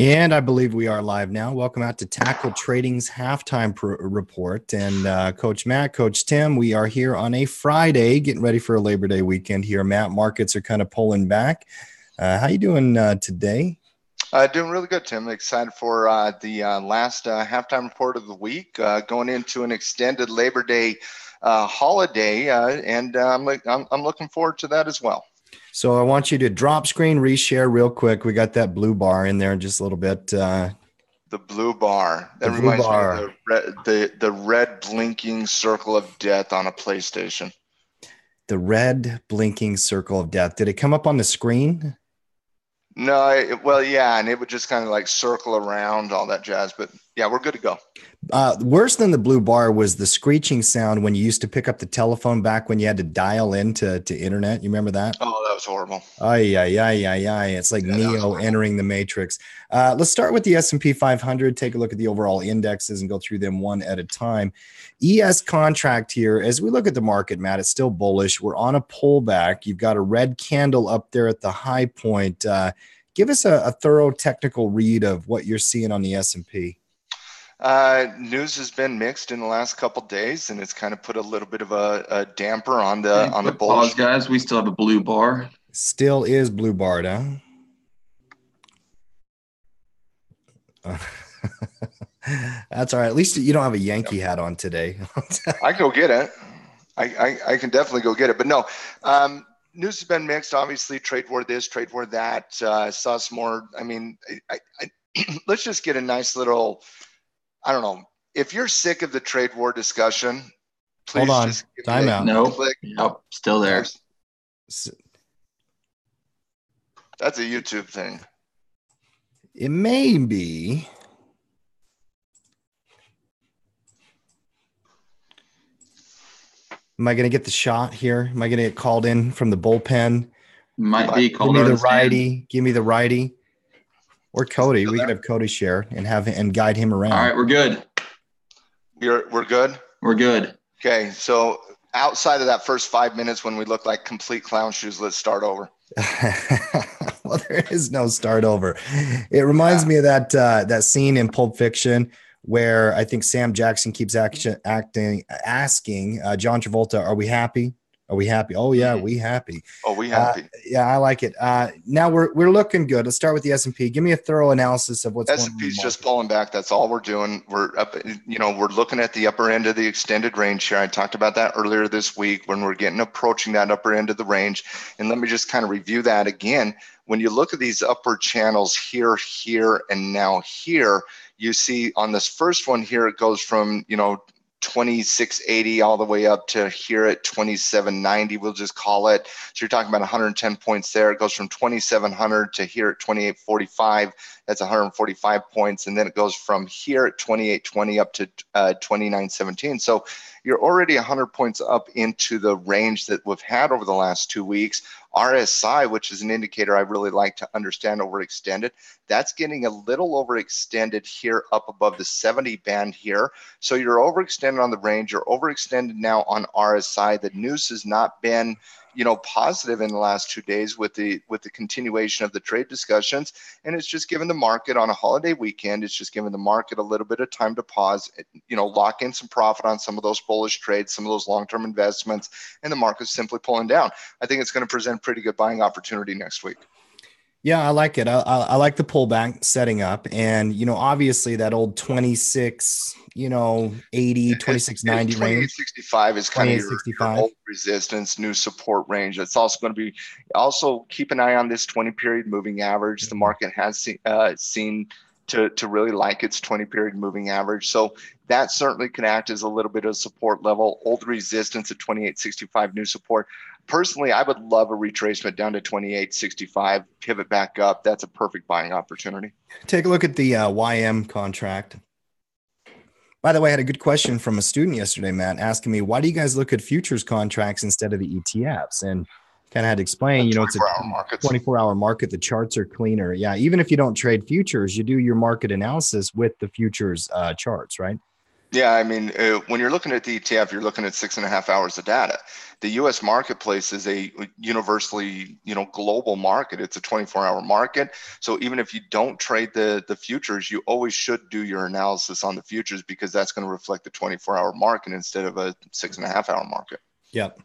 And I believe we are live now. Welcome out to Tackle Trading's halftime report. And Coach Matt, Coach Tim, we are here on a Friday, getting ready for a Labor Day weekend here. Matt, markets are kind of pulling back. How you doing today? Doing really good, Tim. Excited for the last halftime report of the week, going into an extended Labor Day holiday, and I'm looking forward to that as well. So I want you to drop screen, reshare real quick. We got that blue bar in there in just a little bit. The blue bar. That reminds me of the red blinking circle of death on a PlayStation. The red blinking circle of death. Did it come up on the screen? No, well, yeah, and it would just kind of like circle around, all that jazz. But yeah, we're good to go. Worse than the blue bar was the screeching sound when you used to pick up the telephone back when you had to dial into internet. You remember that? Oh, that was horrible. Yeah. It's like Neo entering the Matrix. Let's start with the S&P 500. Take a look at the overall indexes and go through them one at a time. ES contract here. As we look at the market, Matt, it's still bullish. We're on a pullback. You've got a red candle up there at the high point. Give us a thorough technical read of what you're seeing on the S&P. News has been mixed in the last couple days, and it's kind of put a little bit of a damper on the bullish. Pause, guys. We still have a blue bar. Still is blue barred, huh? That's all right. At least you don't have a Yankee hat on today. I can go get it. I can definitely go get it. But no, news has been mixed. Obviously, trade war this, trade war that. Saw some more. I mean, let's just get a nice little. I don't know. If you're sick of the trade war discussion, please hold on. just Time out. Nope. Still there. That's a YouTube thing. It may be. Am I going to get the shot here? Am I going to get called in from the bullpen? Might be called. Give me the righty. Give me the righty. Or Cody. We can have Cody share and guide him around. All right, we're good. We're good? We're good. Okay, so outside of that first 5 minutes when we look like complete clown shoes, let's start over. Well, there is no start over. It reminds me of that scene in Pulp Fiction where I think Sam Jackson keeps asking John Travolta, "Are we happy? Are we happy?" "Oh yeah, we happy." Oh, we happy. Yeah, I like it. Now we're looking good. Let's start with the S&P. Give me a thorough analysis of what's going on. S&P's just pulling back. That's all we're doing. We're up. We're looking at the upper end of the extended range here. I talked about that earlier this week when we're approaching that upper end of the range. And let me just kind of review that again. When you look at these upper channels here, and now here, you see on this first one here, it goes from 2680 all the way up to here at 2790, we'll just call it. So you're talking about 110 points there. It goes from 2700 to here at 2845. That's 145 points. And then it goes from here at 2820 up to 2917. So you're already 100 points up into the range that we've had over the last 2 weeks. RSI, which is an indicator I really like to understand overextended, that's getting a little overextended here up above the 70 band here. So you're overextended on the range. You're overextended now on RSI. The news has not been positive in the last 2 days with the continuation of the trade discussions. And it's just given the market on a holiday weekend, it's just given the market a little bit of time to pause, lock in some profit on some of those bullish trades, some of those long-term investments, and the market's simply pulling down. I think it's going to present pretty good buying opportunity next week. Yeah, I like it. I like the pullback setting up. And, obviously that old 26, 80, 2690 range. 2865 is kind of your old resistance, new support range. It's also going to be, also keep an eye on this 20-period moving average. The market has seen to really like its 20-period moving average. So that certainly can act as a little bit of support level. Old resistance at 2865, new support. Personally, I would love a retracement down to 2865, pivot back up. That's a perfect buying opportunity. Take a look at the YM contract. By the way, I had a good question from a student yesterday, Matt, asking me, why do you guys look at futures contracts instead of the ETFs? And kind of had to explain, it's a 24-hour market. The charts are cleaner. Yeah, even if you don't trade futures, you do your market analysis with the futures charts, right? Yeah, I mean, when you're looking at the ETF, you're looking at 6.5 hours of data. The U.S. marketplace is a universally, global market. It's a 24-hour market. So even if you don't trade the futures, you always should do your analysis on the futures because that's going to reflect the 24-hour market instead of a 6.5 hour market. Yep.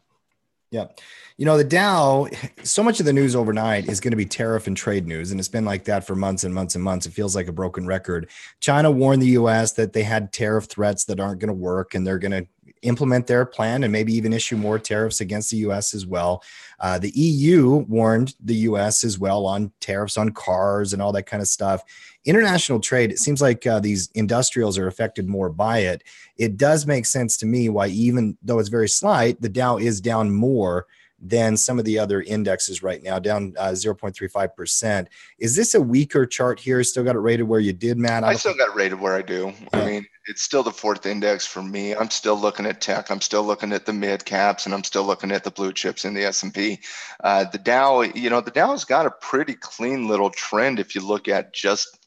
Yep. The Dow, so much of the news overnight is going to be tariff and trade news. And it's been like that for months and months and months. It feels like a broken record. China warned the US that they had tariff threats that aren't going to work and they're going to implement their plan and maybe even issue more tariffs against the US as well. The EU warned the US as well on tariffs on cars and all that kind of stuff. International trade, it seems like these industrials are affected more by it. It does make sense to me why, even though it's very slight, the Dow is down more than some of the other indexes right now, down 0.35%. Is this a weaker chart here? Still got it rated where you did, Matt? I still got it rated where I do. Yeah. I mean, it's still the fourth index for me. I'm still looking at tech. I'm still looking at the mid caps, and I'm still looking at the blue chips in the S&P. The Dow, the Dow's got a pretty clean little trend if you look at just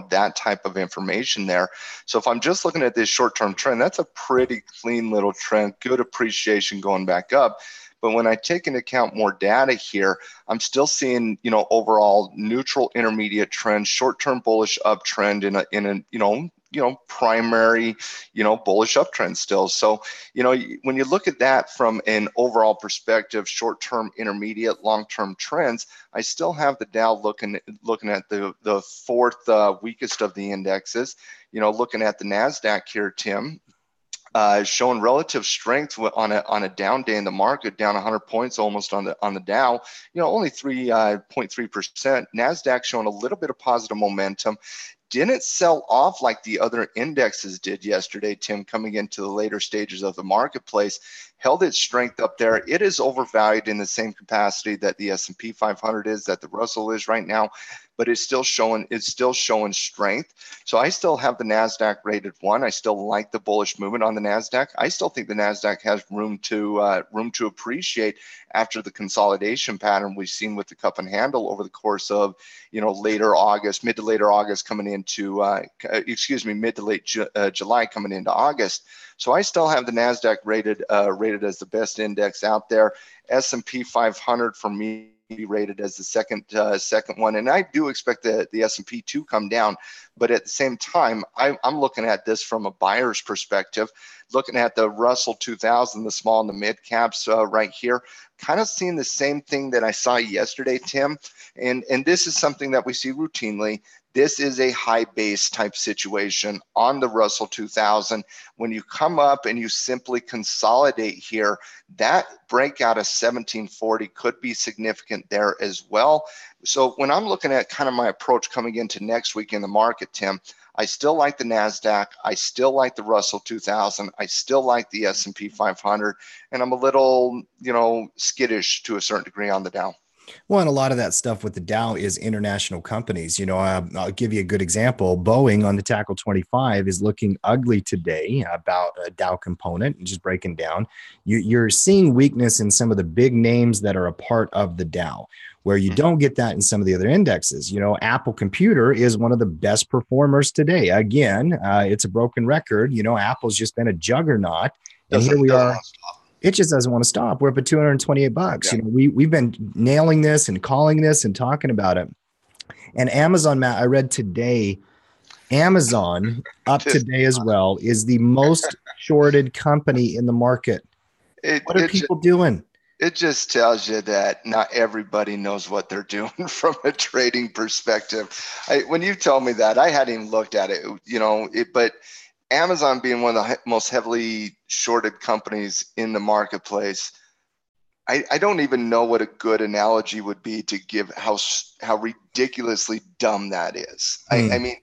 that type of information there. So if I'm just looking at this short-term trend, that's a pretty clean little trend, good appreciation going back up. But when I take into account more data here, I'm still seeing, overall neutral intermediate trend, short-term bullish uptrend in a primary, bullish uptrend still. So, when you look at that from an overall perspective, short-term, intermediate, long-term trends, I still have the Dow looking at the fourth weakest of the indexes. Looking at the Nasdaq here, Tim, showing relative strength on a down day in the market, down 100 points almost on the Dow. Only 3.3%. Nasdaq showing a little bit of positive momentum. Didn't sell off like the other indexes did yesterday, Tim, coming into the later stages of the marketplace. Held its strength up there. It is overvalued in the same capacity that the S&P 500 is, that the Russell is right now, but it's still showing strength. So I still have the Nasdaq rated 1. I still like the bullish movement on the Nasdaq. I still think the Nasdaq has room to appreciate after the consolidation pattern we've seen with the cup and handle over the course of later August, mid to later August coming into mid to late July coming into August. So I still have the Nasdaq rated as the best index out there. S&P 500 for me rated as the second one, and I do expect the S&P to come down, but at the same time, I'm looking at this from a buyer's perspective, looking at the Russell 2000, the small and the mid caps right here, kind of seeing the same thing that I saw yesterday, Tim, and this is something that we see routinely. This is a high base type situation on the Russell 2000. When you come up and you simply consolidate here, that breakout of 1740 could be significant there as well. So when I'm looking at kind of my approach coming into next week in the market, Tim, I still like the Nasdaq. I still like the Russell 2000. I still like the S&P 500, and I'm a little, skittish to a certain degree on the Dow. Well, and a lot of that stuff with the Dow is international companies. I'll give you a good example. Boeing on the Tackle 25 is looking ugly today about a Dow component, just breaking down. You're seeing weakness in some of the big names that are a part of the Dow, where you don't get that in some of the other indexes. Apple Computer is one of the best performers today. Again, it's a broken record. Apple's just been a juggernaut. And here we are. It just doesn't want to stop. We're up at $228. Yeah. We've been nailing this and calling this and talking about it. And Amazon, Matt, I read today, Amazon up today as well is the most shorted company in the market. What are people doing? It just tells you that not everybody knows what they're doing from a trading perspective. When you told me that, I hadn't even looked at it, but Amazon being one of the most heavily shorted companies in the marketplace, I don't even know what a good analogy would be to give how ridiculously dumb that is. I mean,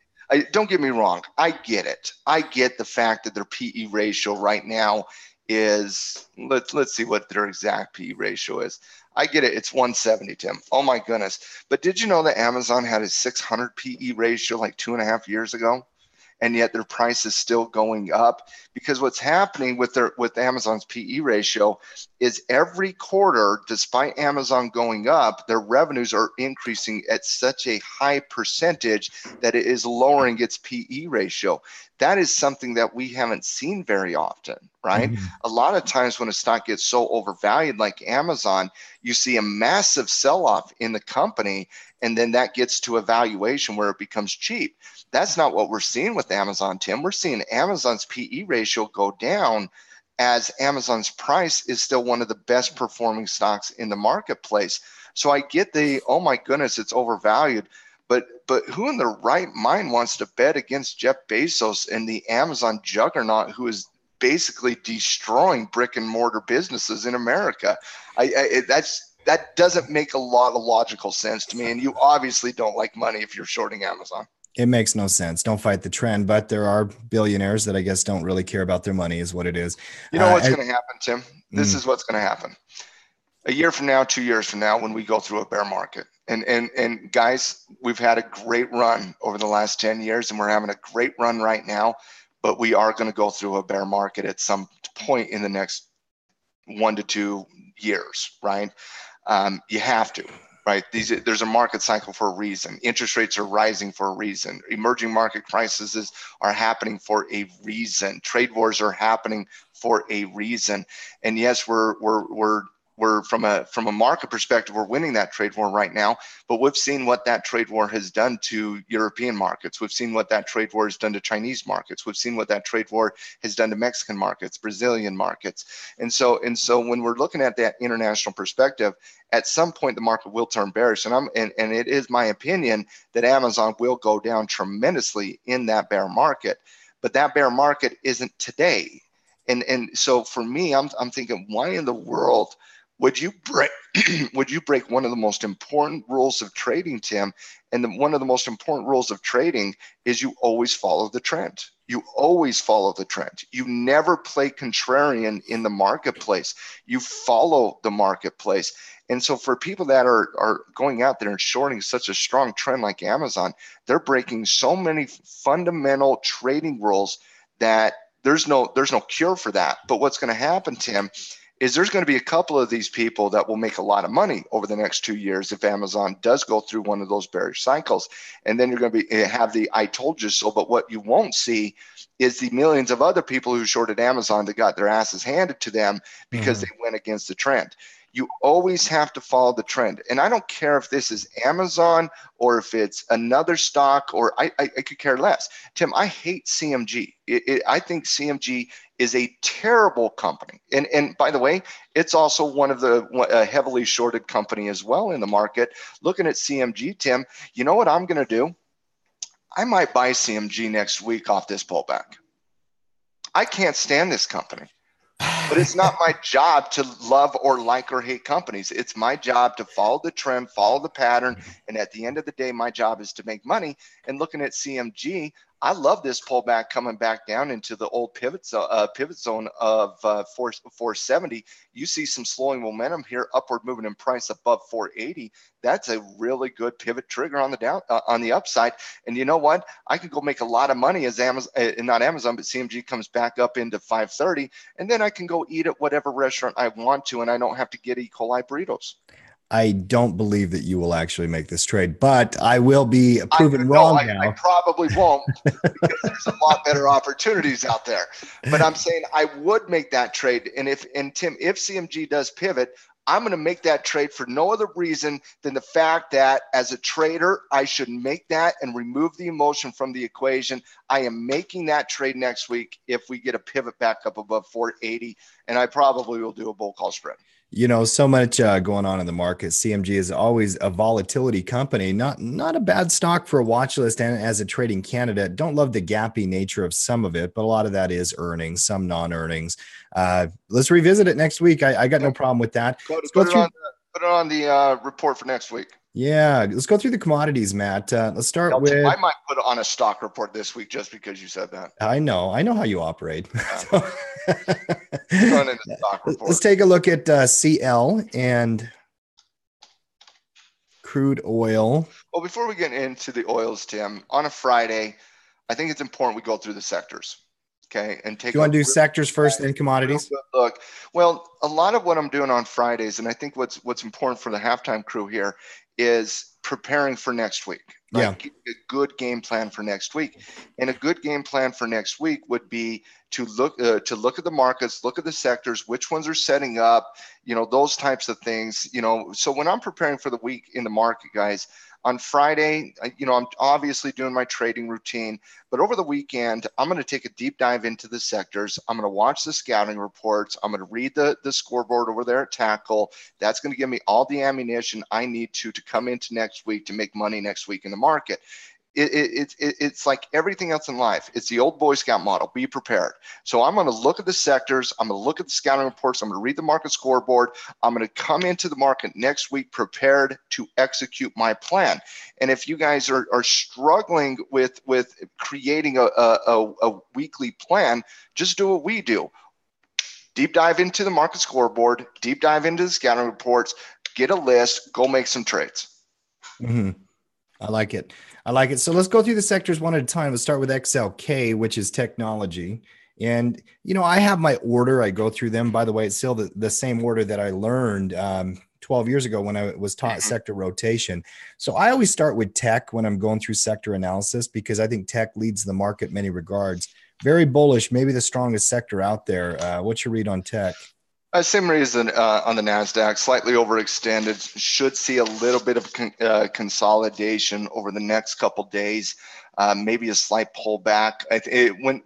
don't get me wrong. I get it. I get the fact that their PE ratio right now is, let's see what their exact PE ratio is. I get it. It's 170, Tim. Oh my goodness. But did you know that Amazon had a 600 PE ratio like 2.5 years ago? and yet their price is still going up. Because what's happening with Amazon's PE ratio is every quarter, despite Amazon going up, their revenues are increasing at such a high percentage that it is lowering its PE ratio. That is something that we haven't seen very often, right? Mm-hmm. A lot of times when a stock gets so overvalued like Amazon, you see a massive sell-off in the company, and then that gets to a valuation where it becomes cheap. That's not what we're seeing with Amazon, Tim. We're seeing Amazon's PE ratio go down as Amazon's price is still one of the best performing stocks in the marketplace. So I get oh my goodness, it's overvalued. But who in their right mind wants to bet against Jeff Bezos and the Amazon juggernaut, who is basically destroying brick and mortar businesses in America? That doesn't make a lot of logical sense to me. And you obviously don't like money if you're shorting Amazon. It makes no sense. Don't fight the trend, but there are billionaires that I guess don't really care about their money is what it is. You know what's going to happen, Tim? This is what's going to happen. A year from now, 2 years from now, when we go through a bear market, and guys, we've had a great run over the last 10 years, and we're having a great run right now, but we are going to go through a bear market at some point in the next 1 to 2 years, right? You have to, right? There's a market cycle for a reason. Interest rates are rising for a reason. Emerging market crises are happening for a reason. Trade wars are happening for a reason. And yes, we're from a market perspective, we're winning that trade war right now, but we've seen what that trade war has done to European markets. We've seen what that trade war has done to Chinese markets. We've seen what that trade war has done to Mexican markets, Brazilian markets. And so when we're looking at that international perspective, at some point the market will turn bearish. And it is my opinion that Amazon will go down tremendously in that bear market, but that bear market isn't today. And so for me, I'm thinking, why in the world would you break one of the most important rules of trading, Tim? And one of the most important rules of trading is you always follow the trend. You always follow the trend. You never play contrarian in the marketplace. You follow the marketplace. And so for people that are going out there and shorting such a strong trend like Amazon, they're breaking so many fundamental trading rules that there's no cure for that. But what's going to happen, Tim, is there's going to be a couple of these people that will make a lot of money over the next 2 years if Amazon does go through one of those bearish cycles. And then you're going to have the I told you so. But what you won't see is the millions of other people who shorted Amazon that got their asses handed to them because they went against the trend. You always have to follow the trend. And I don't care if this is Amazon or if it's another stock, or I could care less. Tim, I hate CMG. I think CMG is a terrible company. And by the way, it's also one of the heavily shorted company as well in the market. Looking at CMG, Tim, you know what I'm going to do? I might buy CMG next week off this pullback. I can't stand this company. But it's not my job to love or like or hate companies. It's my job to follow the trend, follow the pattern. And at the end of the day, my job is to make money. And looking at CMG, I love this pullback coming back down into the old pivot zone of 470. You see some slowing momentum here, upward moving in price above 480. That's a really good pivot trigger on the upside. And you know what? I could go make a lot of money as not Amazon, but CMG comes back up into 530, and then I can go eat at whatever restaurant I want to, and I don't have to get E. coli burritos. I don't believe that you will actually make this trade, but I will be proven wrong now. I probably won't because there's a lot better opportunities out there. But I'm saying I would make that trade. And Tim, if CMG does pivot, I'm going to make that trade for no other reason than the fact that as a trader, I should make that and remove the emotion from the equation. I am making that trade next week if we get a pivot back up above 480, and I probably will do a bull call spread. You know, so much going on in the market. CMG is always a volatility company, not a bad stock for a watch list and as a trading candidate. Don't love the gappy nature of some of it, but a lot of that is earnings, some non-earnings. Let's revisit it next week. I got no problem with that. Put it on the report for next week. Yeah, let's go through the commodities, Matt. Let's start with. I might put it on a stock report this week just because you said that. I know how you operate. Let's take a look at CL and crude oil. Well, before we get into the oils, Tim, on a Friday, I think it's important we go through the sectors. Okay. And take Do you want to do sectors first, then commodities? Look, well, a lot of what I'm doing on Fridays, and I think what's important for the halftime crew here is preparing for next week. Right? Yeah. Getting a good game plan for next week. And a good game plan for next week would be to look at the markets, look at the sectors, which ones are setting up, those types of things. So when I'm preparing for the week in the market, guys, on Friday, I'm obviously doing my trading routine, but over the weekend, I'm going to take a deep dive into the sectors. I'm going to watch the scouting reports. I'm going to read the scoreboard over there at Tackle. That's going to give me all the ammunition I need to come into next week to make money next week in the market. It's like everything else in life. It's the old Boy Scout model. Be prepared. So I'm going to look at the sectors. I'm going to look at the scouting reports. I'm going to read the market scoreboard. I'm going to come into the market next week prepared to execute my plan. And if you guys are struggling with creating a weekly plan, just do what we do. Deep dive into the market scoreboard. Deep dive into the scouting reports. Get a list. Go make some trades. Mm-hmm. I like it. So let's go through the sectors one at a time. Let's start with XLK, which is technology. And, I have my order. I go through them. By the way, it's still the same order that I learned 12 years ago when I was taught sector rotation. So I always start with tech when I'm going through sector analysis, because I think tech leads the market in many regards. Very bullish, maybe the strongest sector out there. What's your read on tech? Same reason on the Nasdaq, slightly overextended. Should see a little bit of consolidation over the next couple days. Maybe a slight pullback.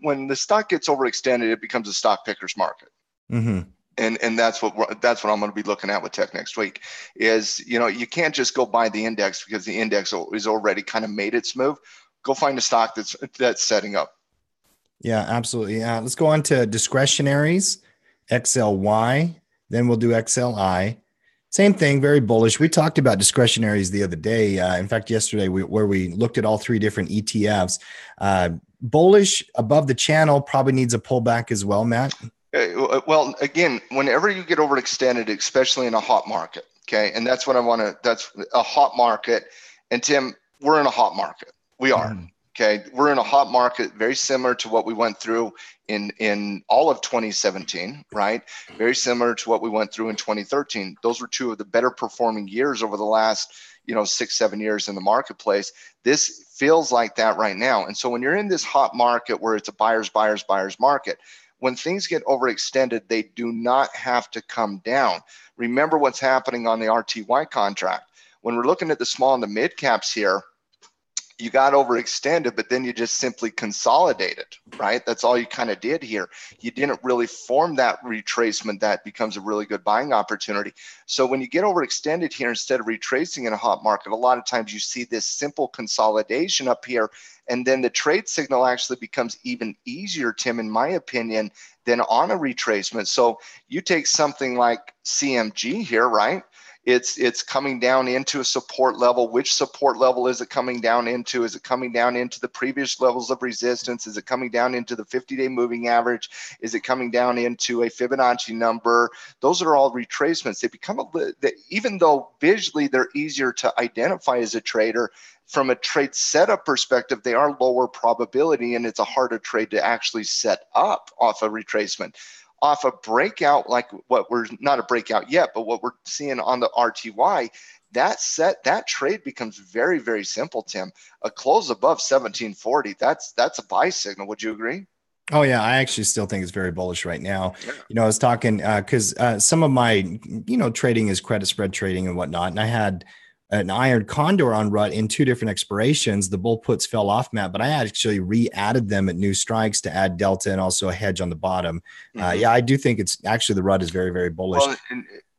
When the stock gets overextended, it becomes a stock picker's market. Mm-hmm. And that's what I'm going to be looking at with tech next week. Is you can't just go buy the index because the index is already kind of made its move. Go find a stock that's setting up. Yeah, absolutely. Let's go on to discretionaries. XLY, then we'll do XLI. Same thing, very bullish. We talked about discretionaries the other day. In fact, yesterday, where we looked at all three different ETFs. Bullish above the channel, probably needs a pullback as well, Matt. Well, again, whenever you get overextended, especially in a hot market, okay, and that's what I want to. That's a hot market, and Tim, we're in a hot market. We are. Mm-hmm. Okay, we're in a hot market, very similar to what we went through in all of 2017, right? Very similar to what we went through in 2013. Those were two of the better performing years over the last, 6-7 years in the marketplace. This feels like that right now. And so when you're in this hot market where it's a buyer's market, when things get overextended, they do not have to come down. Remember what's happening on the RTY contract. When we're looking at the small and the mid caps here, you got overextended, but then you just simply consolidated, right? That's all you kind of did here. You didn't really form that retracement that becomes a really good buying opportunity. So when you get overextended here, instead of retracing in a hot market, a lot of times you see this simple consolidation up here, and then the trade signal actually becomes even easier, Tim, in my opinion, than on a retracement. So you take something like CMG here, right? It's coming down into a support level. Which support level is it coming down into? Is it coming down into the previous levels of resistance? Is it coming down into the 50-day moving average? Is it coming down into a Fibonacci number? Those are all retracements. They become even though visually they're easier to identify as a trader, from a trade setup perspective, they are lower probability, and it's a harder trade to actually set up off a retracement. Off a breakout, like what we're not a breakout yet, but what we're seeing on the RTY, that trade becomes very, very simple, Tim. A close above 1740, that's a buy signal. Would you agree? Oh yeah, I actually still think it's very bullish right now. Yeah. I was talking because some of my trading is credit spread trading and whatnot, and I had an iron condor on rut in two different expirations. The bull puts fell off, Matt, but I actually re-added them at new strikes to add delta and also a hedge on the bottom. Mm-hmm. Yeah, I do think it's actually the rut is very, very bullish.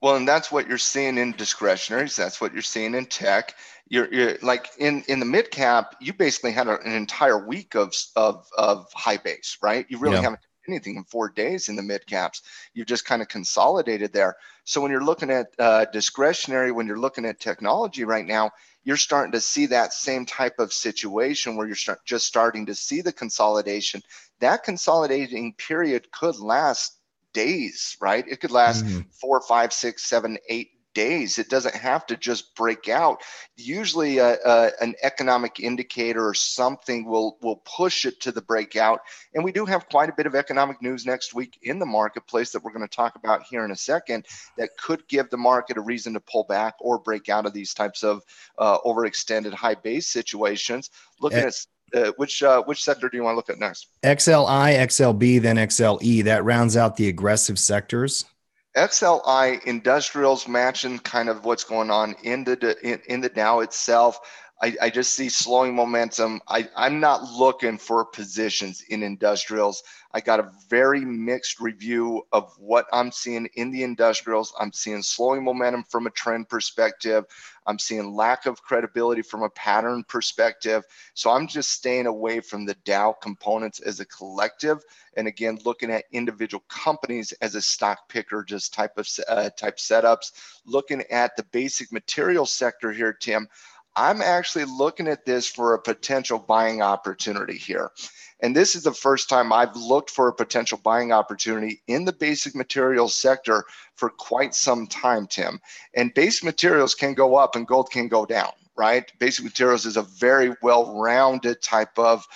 And that's what you're seeing in discretionaries. That's what you're seeing in tech. You're like in the mid cap, you basically had an entire week of high base, right? You really haven't done anything in 4 days in the mid caps. You've just kind of consolidated there. So when you're looking at discretionary, when you're looking at technology right now, you're starting to see that same type of situation where you're just starting to see the consolidation. That consolidating period could last days, right? It could last 4, 5, 6, 7, 8 days. It doesn't have to just break out. Usually an economic indicator or something will push it to the breakout. And we do have quite a bit of economic news next week in the marketplace that we're going to talk about here in a second that could give the market a reason to pull back or break out of these types of overextended high base situations. Looking at which sector do you want to look at next? XLI, XLB, then XLE. That rounds out the aggressive sectors. XLI industrials matching kind of what's going on in the Dow itself. I just see slowing momentum. I'm not looking for positions in industrials. I got a very mixed review of what I'm seeing in the industrials. I'm seeing slowing momentum from a trend perspective. I'm seeing lack of credibility from a pattern perspective. So I'm just staying away from the Dow components as a collective. And again, looking at individual companies as a stock picker, just type setups. Looking at the basic materials sector here, Tim, I'm actually looking at this for a potential buying opportunity here. And this is the first time I've looked for a potential buying opportunity in the basic materials sector for quite some time, Tim. And basic materials can go up and gold can go down, right? Basic materials is a very well-rounded type of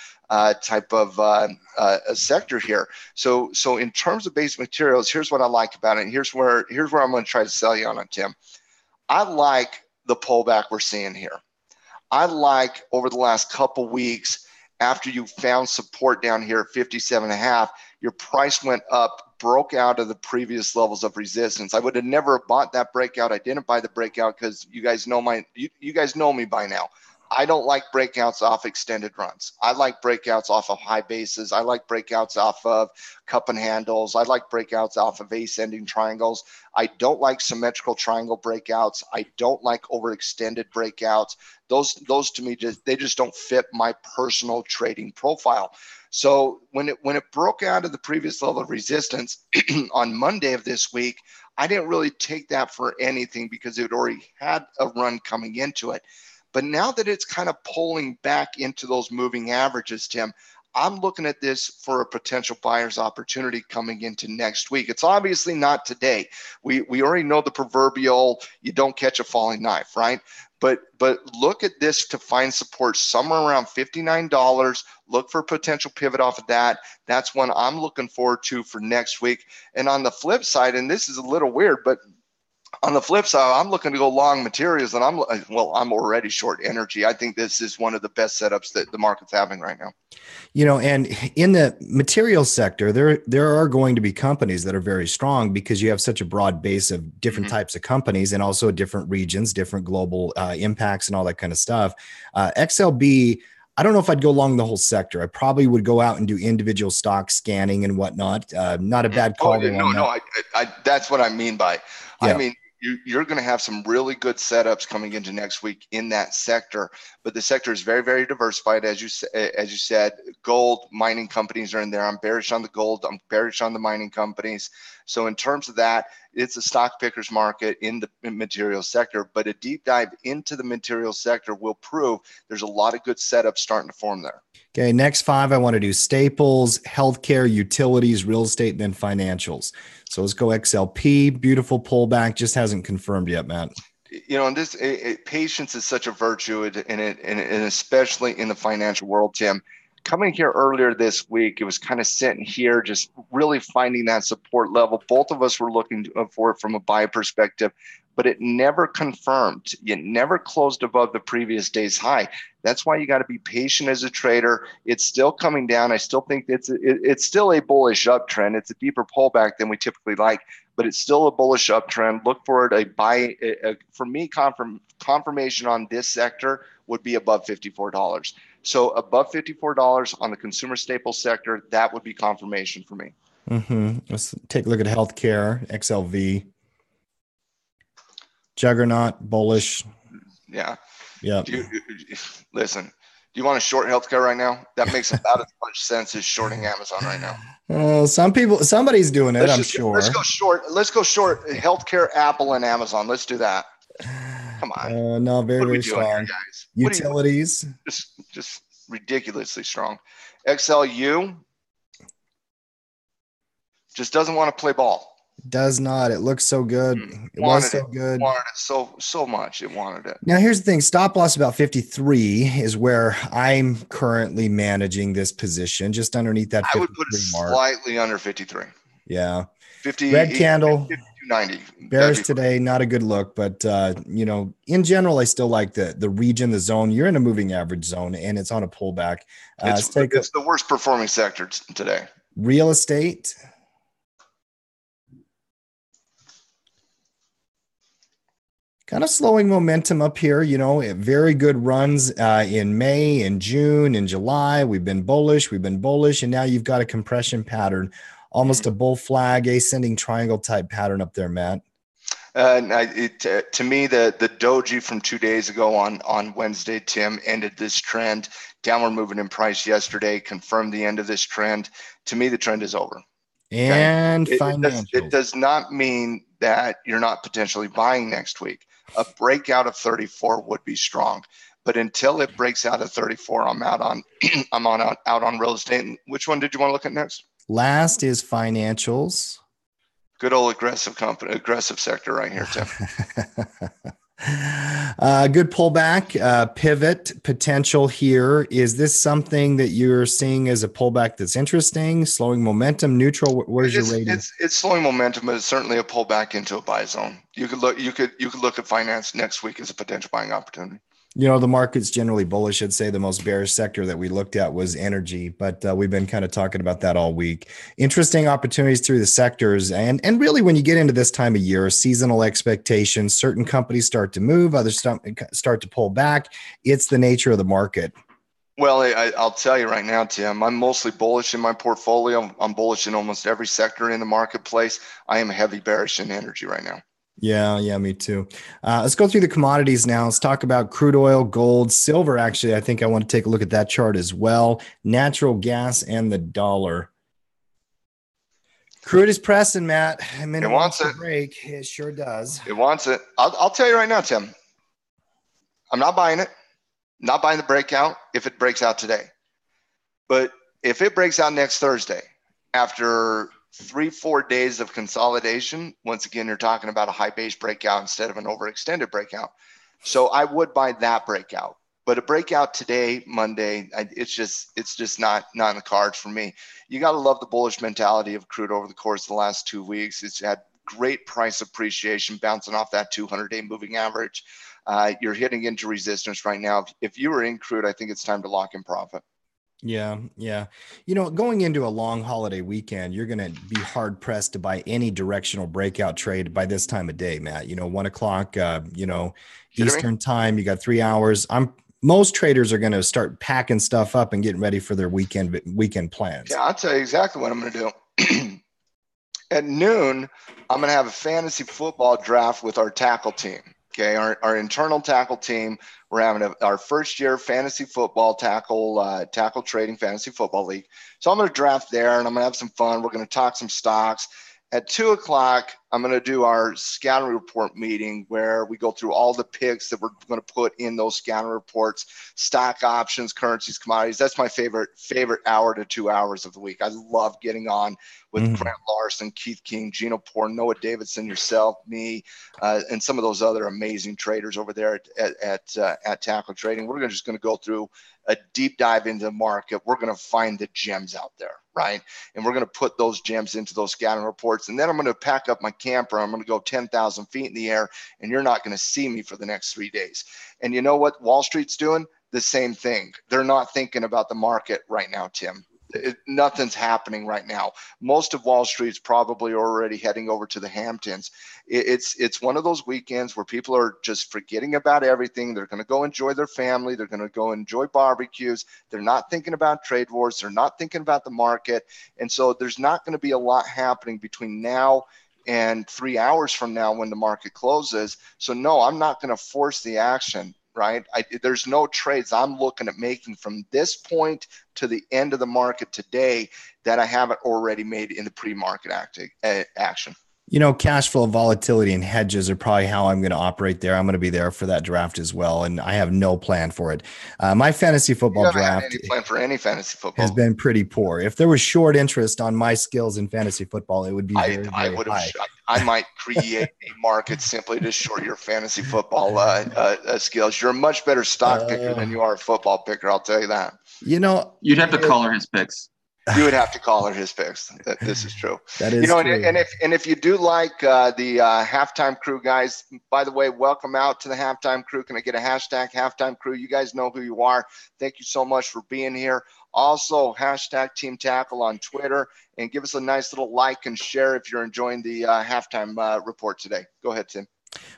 sector here. So in terms of basic materials, here's what I like about it. And here's where I'm going to try to sell you on it, Tim. I like the pullback we're seeing here. I like over the last couple weeks, after you found support down here at 57.5, your price went up, broke out of the previous levels of resistance. I would have never bought that breakout. I didn't buy the breakout because you guys know you guys know me by now. I don't like breakouts off extended runs. I like breakouts off of high bases. I like breakouts off of cup and handles. I like breakouts off of ascending triangles. I don't like symmetrical triangle breakouts. I don't like overextended breakouts. Those to me they just don't fit my personal trading profile. So when it broke out of the previous level of resistance on Monday of this week, I didn't really take that for anything because it already had a run coming into it. But now that it's kind of pulling back into those moving averages, Tim, I'm looking at this for a potential buyer's opportunity coming into next week. It's obviously not today. We already know the proverbial, you don't catch a falling knife, right? But look at this to find support somewhere around $59. Look for a potential pivot off of that. That's one I'm looking forward to for next week. And on the flip side, and this is a little weird, but on the flip side, I'm looking to go long materials, and I'm already short energy. I think this is one of the best setups that the market's having right now. You know, and in the materials sector, there are going to be companies that are very strong because you have such a broad base of different types of companies and also different regions, different global impacts and all that kind of stuff. XLB, I don't know if I'd go long the whole sector. I probably would go out and do individual stock scanning and whatnot. Not a bad call. That's what I mean by, yeah. I mean, you're going to have some really good setups coming into next week in that sector, but the sector is very, very diversified. As you said, gold mining companies are in there. I'm bearish on the gold. I'm bearish on the mining companies. So in terms of that, it's a stock pickers market in the materials sector, but a deep dive into the materials sector will prove there's a lot of good setups starting to form there. Okay, next 5, I want to do staples, healthcare, utilities, real estate, and then financials. So let's go XLP. Beautiful pullback, just hasn't confirmed yet, Matt. You know, and this patience is such a virtue, and especially in the financial world, Tim. Coming here earlier this week, it was kind of sitting here, just really finding that support level. Both of us were looking for it from a buy perspective, but it never confirmed. It never closed above the previous day's high. That's why you got to be patient as a trader. It's still coming down. I still think it's still a bullish uptrend. It's a deeper pullback than we typically like, but it's still a bullish uptrend. Look for it. A buy. For me, confirmation on this sector would be above $54. So above $54 on the consumer staples sector, that would be confirmation for me. Let's take a look at healthcare, XLV. Juggernaut, bullish. Yeah. Yeah. Listen, do you want to short healthcare right now? That makes about as much sense as shorting Amazon right now. Somebody's doing it, I'm sure. Let's go short healthcare, Apple, and Amazon. Let's do that. Come on. No, very, very strong. Here, guys? Utilities. Just ridiculously strong. XLU just doesn't want to play ball. Does not. It looks so good. It was so good. Wanted it so much. It wanted it. Now, here's the thing. Stop loss about 53 is where I'm currently managing this position, just underneath that I would put it 53 mark. slightly under 53. Yeah. 50, Red candle. 52.90. Bearish today, not a good look, but in general, I still like the region, the zone. You're in a moving average zone, and it's on a pullback. It's the worst performing sector today. Real estate. Kind of slowing momentum up here, very good runs in May, in June, in July. We've been bullish, and now you've got a compression pattern, almost a bull flag, ascending triangle type pattern up there, Matt. To me, the doji from 2 days ago on Wednesday, Tim, ended this trend. Downward movement in price yesterday confirmed the end of this trend. To me, the trend is over. And financials. It does not mean that you're not potentially buying next week. A breakout of 34 would be strong, but until it breaks out of 34, I'm out on out on real estate. And which one did you want to look at next? Last is financials. Good old aggressive sector right here, Tim. Good pullback, pivot potential here. Is this something that you're seeing as a pullback that's interesting, slowing momentum, neutral? Where's your rating? It's slowing momentum, but it's certainly a pullback into a buy zone. You could look at finance next week as a potential buying opportunity. The market's generally bullish. I'd say the most bearish sector that we looked at was energy, but we've been kind of talking about that all week. Interesting opportunities through the sectors. And really, when you get into this time of year, seasonal expectations, certain companies start to move, others start to pull back. It's the nature of the market. Well, I'll tell you right now, Tim, I'm mostly bullish in my portfolio. I'm bullish in almost every sector in the marketplace. I am heavy bearish in energy right now. Yeah, me too. Let's go through the commodities now. Let's talk about crude oil, gold, silver. Actually, I think I want to take a look at that chart as well. Natural gas and the dollar. Crude is pressing, Matt. It wants a break. It sure does. It wants it. I'll tell you right now, Tim. I'm not buying it. Not buying the breakout if it breaks out today. But if it breaks out next Thursday, after 3-4 days of consolidation, once again, you're talking about a high base breakout instead of an overextended breakout. So I would buy that breakout, but a breakout today, Monday, it's just not in the cards for me. You got to love the bullish mentality of crude over the course of the last 2 weeks. It's had great price appreciation, bouncing off that 200-day moving average. You're hitting into resistance right now. If you were in crude, I think it's time to lock in profit. Yeah. Going into a long holiday weekend, you're going to be hard pressed to buy any directional breakout trade by this time of day, Matt. 1 o'clock, Eastern time, you got 3 hours. Most traders are going to start packing stuff up and getting ready for their weekend plans. Yeah, I'll tell you exactly what I'm going to do. At noon, I'm going to have a fantasy football draft with our tackle team. Okay, our internal tackle team. We're having our first year fantasy football tackle trading fantasy football league. So I'm going to draft there, and I'm going to have some fun. We're going to talk some stocks. At 2 o'clock, I'm going to do our scouting report meeting where we go through all the picks that we're going to put in those scouting reports, stock options, currencies, commodities. That's my favorite hour to 2 hours of the week. I love getting on with Grant Larson, Keith King, Gino Poor, Noah Davidson, yourself, me, and some of those other amazing traders over there at Tackle Trading. We're just going to go through a deep dive into the market. We're going to find the gems out there, right? And we're going to put those gems into those scouting reports. And then I'm going to pack up my camper. I'm going to go 10,000 feet in the air, and you're not going to see me for the next 3 days. And you know what Wall Street's doing? The same thing. They're not thinking about the market right now, Tim. Nothing's happening right now. Most of Wall Street's probably already heading over to the Hamptons. It's one of those weekends where people are just forgetting about everything. They're going to go enjoy their family. They're going to go enjoy barbecues. They're not thinking about trade wars. They're not thinking about the market. And so there's not going to be a lot happening between now and 3 hours from now when the market closes. So no, I'm not going to force the action. Right? There's no trades I'm looking at making from this point to the end of the market today that I haven't already made in the pre-market action. Cash flow volatility and hedges are probably how I'm going to operate there. I'm going to be there for that draft as well, and I have no plan for it. My fantasy football You haven't had draft any plan for any fantasy football has been pretty poor. If there was short interest on my skills in fantasy football, it would be very, very high. I might create a market simply to short your fantasy football skills. You're a much better stock picker than you are a football picker. I'll tell you that. You'd have to color his picks. You would have to collar his picks. This is true. That is true. And if you do like the halftime crew guys, by the way, welcome out to the halftime crew. Can I get a hashtag halftime crew? You guys know who you are. Thank you so much for being here. Also, hashtag Team Tackle on Twitter, and give us a nice little like and share if you're enjoying the halftime report today. Go ahead, Tim.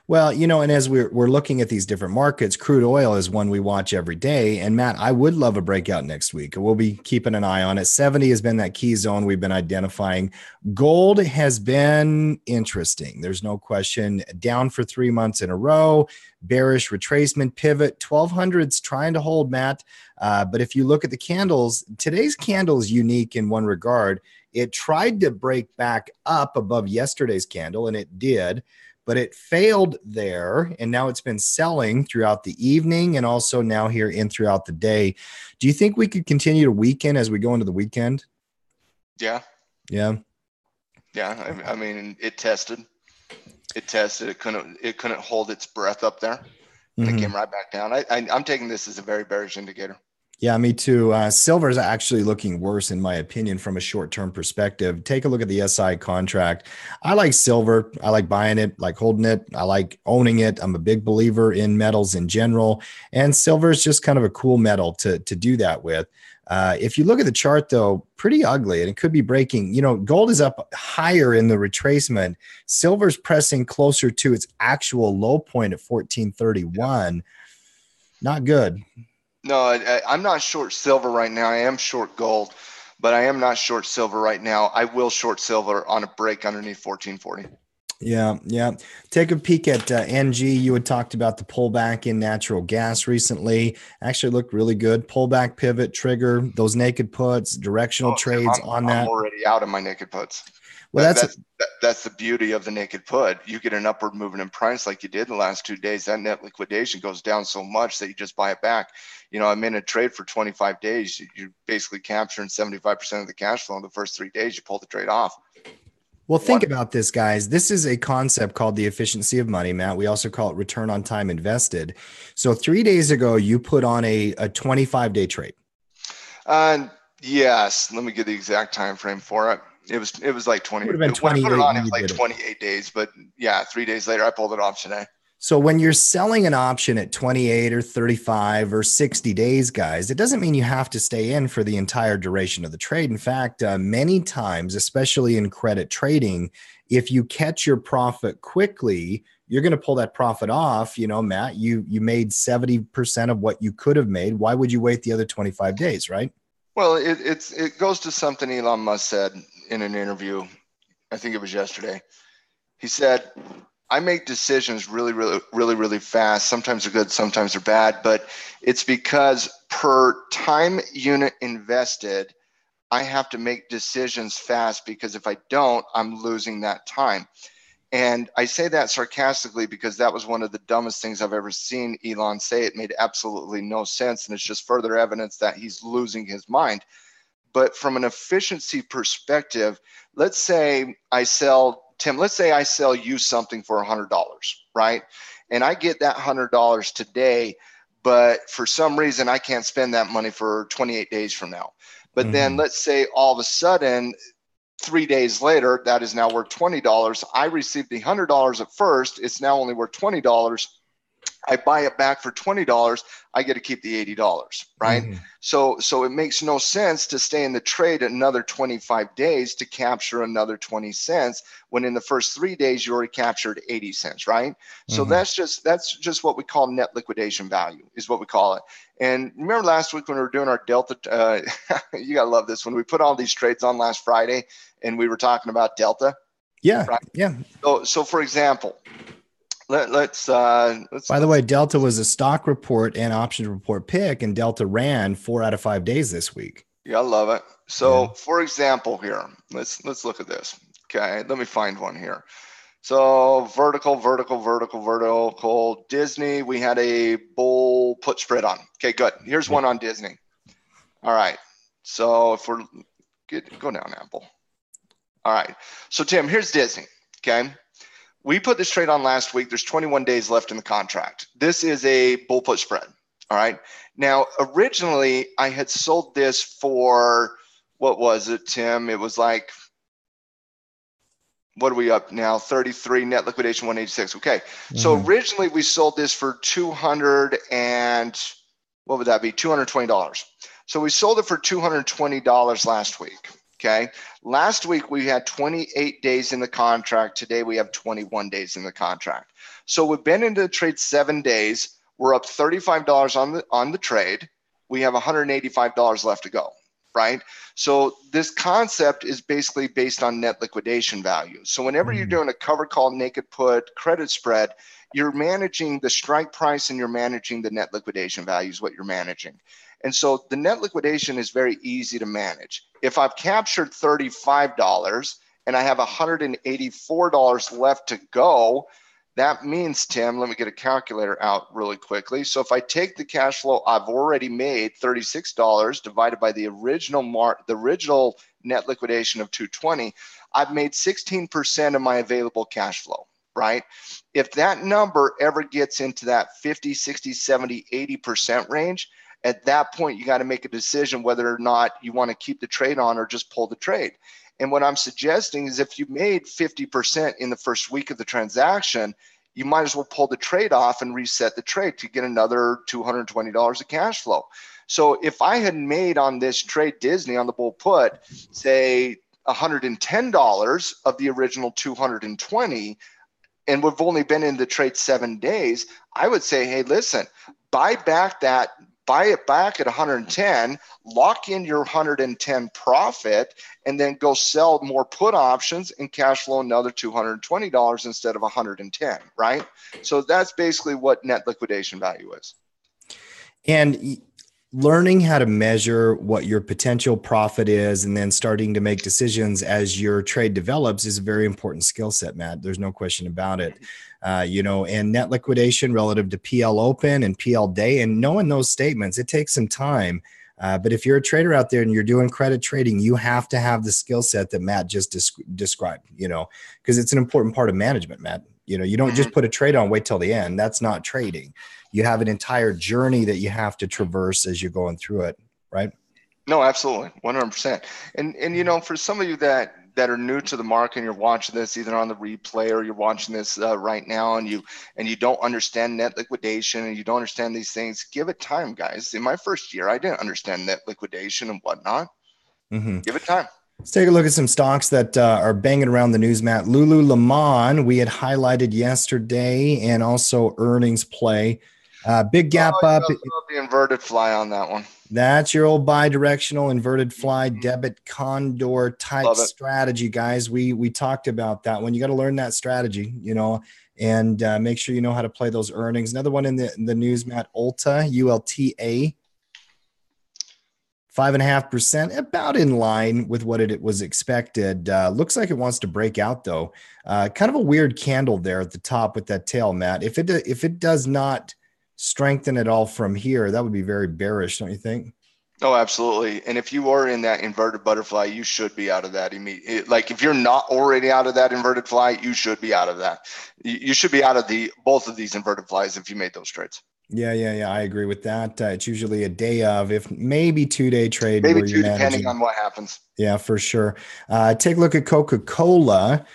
Well, and as we're looking at these different markets, crude oil is one we watch every day. And Matt, I would love a breakout next week. We'll be keeping an eye on it. 70 has been that key zone we've been identifying. Gold has been interesting. There's no question. Down for 3 months in a row. Bearish retracement pivot. 1200's trying to hold, Matt. But if you look at the candles, today's candle is unique in one regard. It tried to break back up above yesterday's candle, and it did. But it failed there, and now it's been selling throughout the evening and also now here in throughout the day. Do you think we could continue to weaken as we go into the weekend? Yeah. Yeah. Yeah. I mean, it tested. It couldn't hold its breath up there. And It came right back down. I'm taking this as a very bearish indicator. Yeah, me too. Silver is actually looking worse, in my opinion, from a short-term perspective. Take a look at the SI contract. I like silver. I like buying it, like holding it. I like owning it. I'm a big believer in metals in general. And silver is just kind of a cool metal to do that with. If you look at the chart, though, pretty ugly, and it could be breaking. Gold is up higher in the retracement. Silver's pressing closer to its actual low point at 1431. Yeah. Not good. No, I'm not short silver right now. I am short gold, but I am not short silver right now. I will short silver on a break underneath 1440. Yeah. Take a peek at NG. You had talked about the pullback in natural gas recently. Actually looked really good. Pullback, pivot, trigger, those naked puts, directional trades on that. I'm already out of my naked puts. Well, that's the beauty of the naked put. You get an upward movement in price like you did the last 2 days. That net liquidation goes down so much that you just buy it back. I'm in a trade for 25 days. You're basically capturing 75% of the cash flow in the first 3 days. You pull the trade off. Well, think about this, guys. This is a concept called the efficiency of money, Matt. We also call it return on time invested. So 3 days ago, you put on a 25-day trade. Yes. Let me get the exact time frame for it. It was like 20. It would have been 28. When I put it on, it was like 28 days. But yeah, 3 days later, I pulled it off today. So when you're selling an option at 28 or 35 or 60 days, guys, it doesn't mean you have to stay in for the entire duration of the trade. In fact, many times, especially in credit trading, if you catch your profit quickly, you're going to pull that profit off. Matt, you made 70% of what you could have made. Why would you wait the other 25 days, right? Well, it goes to something Elon Musk said in an interview. I think it was yesterday. He said, I make decisions really, really, really, really fast. Sometimes they're good, sometimes they're bad, but it's because per time unit invested, I have to make decisions fast, because if I don't, I'm losing that time. And I say that sarcastically because that was one of the dumbest things I've ever seen Elon say. It made absolutely no sense. And it's just further evidence that he's losing his mind. But from an efficiency perspective, let's say I sell you something for $100, right? And I get that $100 today, but for some reason I can't spend that money for 28 days from now. But then let's say all of a sudden, 3 days later, that is now worth $20. I received the $100 at first. It's now only worth $20. I buy it back for $20. I get to keep the $80, right? So it makes no sense to stay in the trade another 25 days to capture another 20 cents when in the first 3 days you already captured 80 cents, right? So that's just what we call net liquidation value, is what we call it. And remember last week when we were doing our Delta, you gotta love this, when we put all these trades on last Friday and we were talking about Delta. Yeah, right? yeah. So for example, let's by the way, Delta was a stock report and options report pick, and Delta ran 4 out of 5 days this week. Yeah, I love it. So for example here, let's look at this. Okay, let me find one here. So vertical. Disney, we had a bull put spread on. Okay, good. Here's one on Disney. All right. So if we're go down, Apple. All right. So Tim, here's Disney. Okay. We put this trade on last week. There's 21 days left in the contract. This is a bull put spread. All right. Now, originally I had sold this for, what was it, Tim? It was like, what are we up now? 33, net liquidation 186. Okay. So originally we sold this for 200 and what would that be? $220. So we sold it for $220 last week. Okay. Last week we had 28 days in the contract. Today we have 21 days in the contract. So we've been into the trade 7 days. We're up $35 on the trade. We have $185 left to go. Right. So this concept is basically based on net liquidation value. So whenever you're doing a cover call, naked put, credit spread, you're managing the strike price and you're managing the net liquidation value is what you're managing. And so the net liquidation is very easy to manage. If I've captured $35 and I have $184 left to go, that means, Tim, let me get a calculator out really quickly. So if I take the cash flow I've already made, $36 divided by the original net liquidation of 220, I've made 16% of my available cash flow, right? If that number ever gets into that 50, 60, 70, 80% range, at that point, you got to make a decision whether or not you want to keep the trade on or just pull the trade. And what I'm suggesting is if you made 50% in the first week of the transaction, you might as well pull the trade off and reset the trade to get another $220 of cash flow. So if I had made on this trade Disney on the bull put, say $110 of the original 220, and we've only been in the trade 7 days, I would say, hey, listen, buy it back at 110, lock in your 110 profit, and then go sell more put options and cash flow another $220 instead of 110, right? So that's basically what net liquidation value is. And learning how to measure what your potential profit is and then starting to make decisions as your trade develops is a very important skill set, Matt. There's no question about it. And net liquidation relative to PL open and PL day, and knowing those statements, it takes some time. But if you're a trader out there and you're doing credit trading, you have to have the skill set that Matt just described, because it's an important part of management, Matt. You don't just put a trade on, wait till the end. That's not trading. You have an entire journey that you have to traverse as you're going through it, right? No, absolutely. 100%. And for some of you that are new to the market and you're watching this either on the replay or you're watching this right now and you don't understand net liquidation and you don't understand these things, give it time, guys. In my first year, I didn't understand net liquidation and whatnot. Give it time. Let's take a look at some stocks that are banging around the news, Matt. Lululemon, we had highlighted yesterday, and also earnings play. Big gap up. The inverted fly on that one. That's your old bi-directional inverted fly debit condor type strategy, guys. We talked about that one. You got to learn that strategy, and make sure you know how to play those earnings. Another one in the news, Matt, Ulta, ULTA, 5.5%, about in line with what it was expected. Looks like it wants to break out though. Kind of a weird candle there at the top with that tail, Matt. If it does not strengthen at all from here, that would be very bearish, don't you think? Oh, absolutely. And if you are in that inverted butterfly, you should be out of that immediately. Like if you're not already out of that inverted fly, you should be out of that. You should be out of both of these inverted flies if you made those trades. Yeah. I agree with that. It's usually a day of, if maybe 2-day trade. Maybe two, depending on what happens. Yeah, for sure. Take a look at Coca-Cola.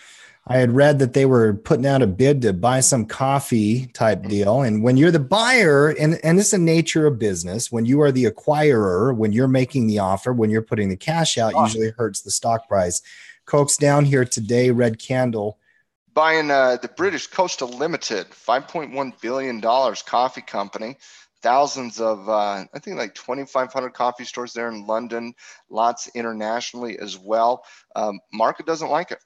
I had read that they were putting out a bid to buy some coffee type deal. And when you're the buyer, and this is the nature of business, when you are the acquirer, when you're making the offer, when you're putting the cash out, usually hurts the stock price. Coke's down here today, red candle. Buying the British Coastal Limited, $5.1 billion coffee company. Thousands of, I think like 2,500 coffee stores there in London, lots internationally as well. Market doesn't like it.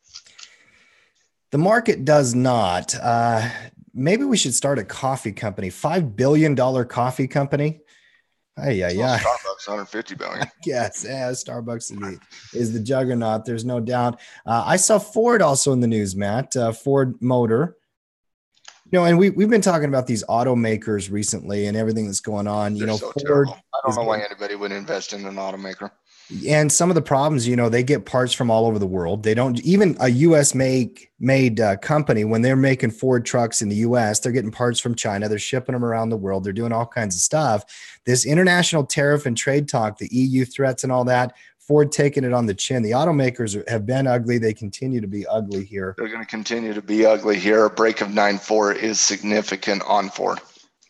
The market does not. Maybe we should start a coffee company, $5 billion coffee company. Yeah. Starbucks, 150 billion. Yes, Starbucks is the juggernaut. There's no doubt. I saw Ford also in the news, Matt. Ford Motor. And we've been talking about these automakers recently and everything that's going on. They're so Ford. Terrible. I don't know why anybody would invest in an automaker. And some of the problems, they get parts from all over the world. They don't, even a U.S. made company, when they're making Ford trucks in the U.S., they're getting parts from China. They're shipping them around the world. They're doing all kinds of stuff. This international tariff and trade talk, the EU threats and all that, Ford taking it on the chin. The automakers have been ugly. They continue to be ugly here. They're going to continue to be ugly here. A break of 9.4 is significant on Ford.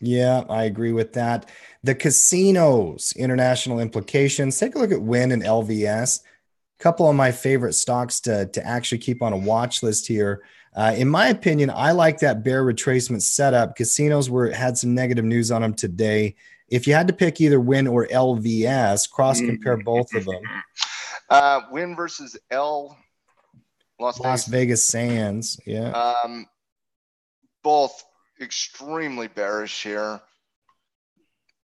Yeah, I agree with that. The casinos, international implications. Take a look at Wynn and LVS. A couple of my favorite stocks to actually keep on a watch list here. In my opinion, I like that bear retracement setup. Casinos had some negative news on them today. If you had to pick either Wynn or LVS, cross compare both of them. Wynn versus Las Vegas Sands. Yeah. Both extremely bearish here.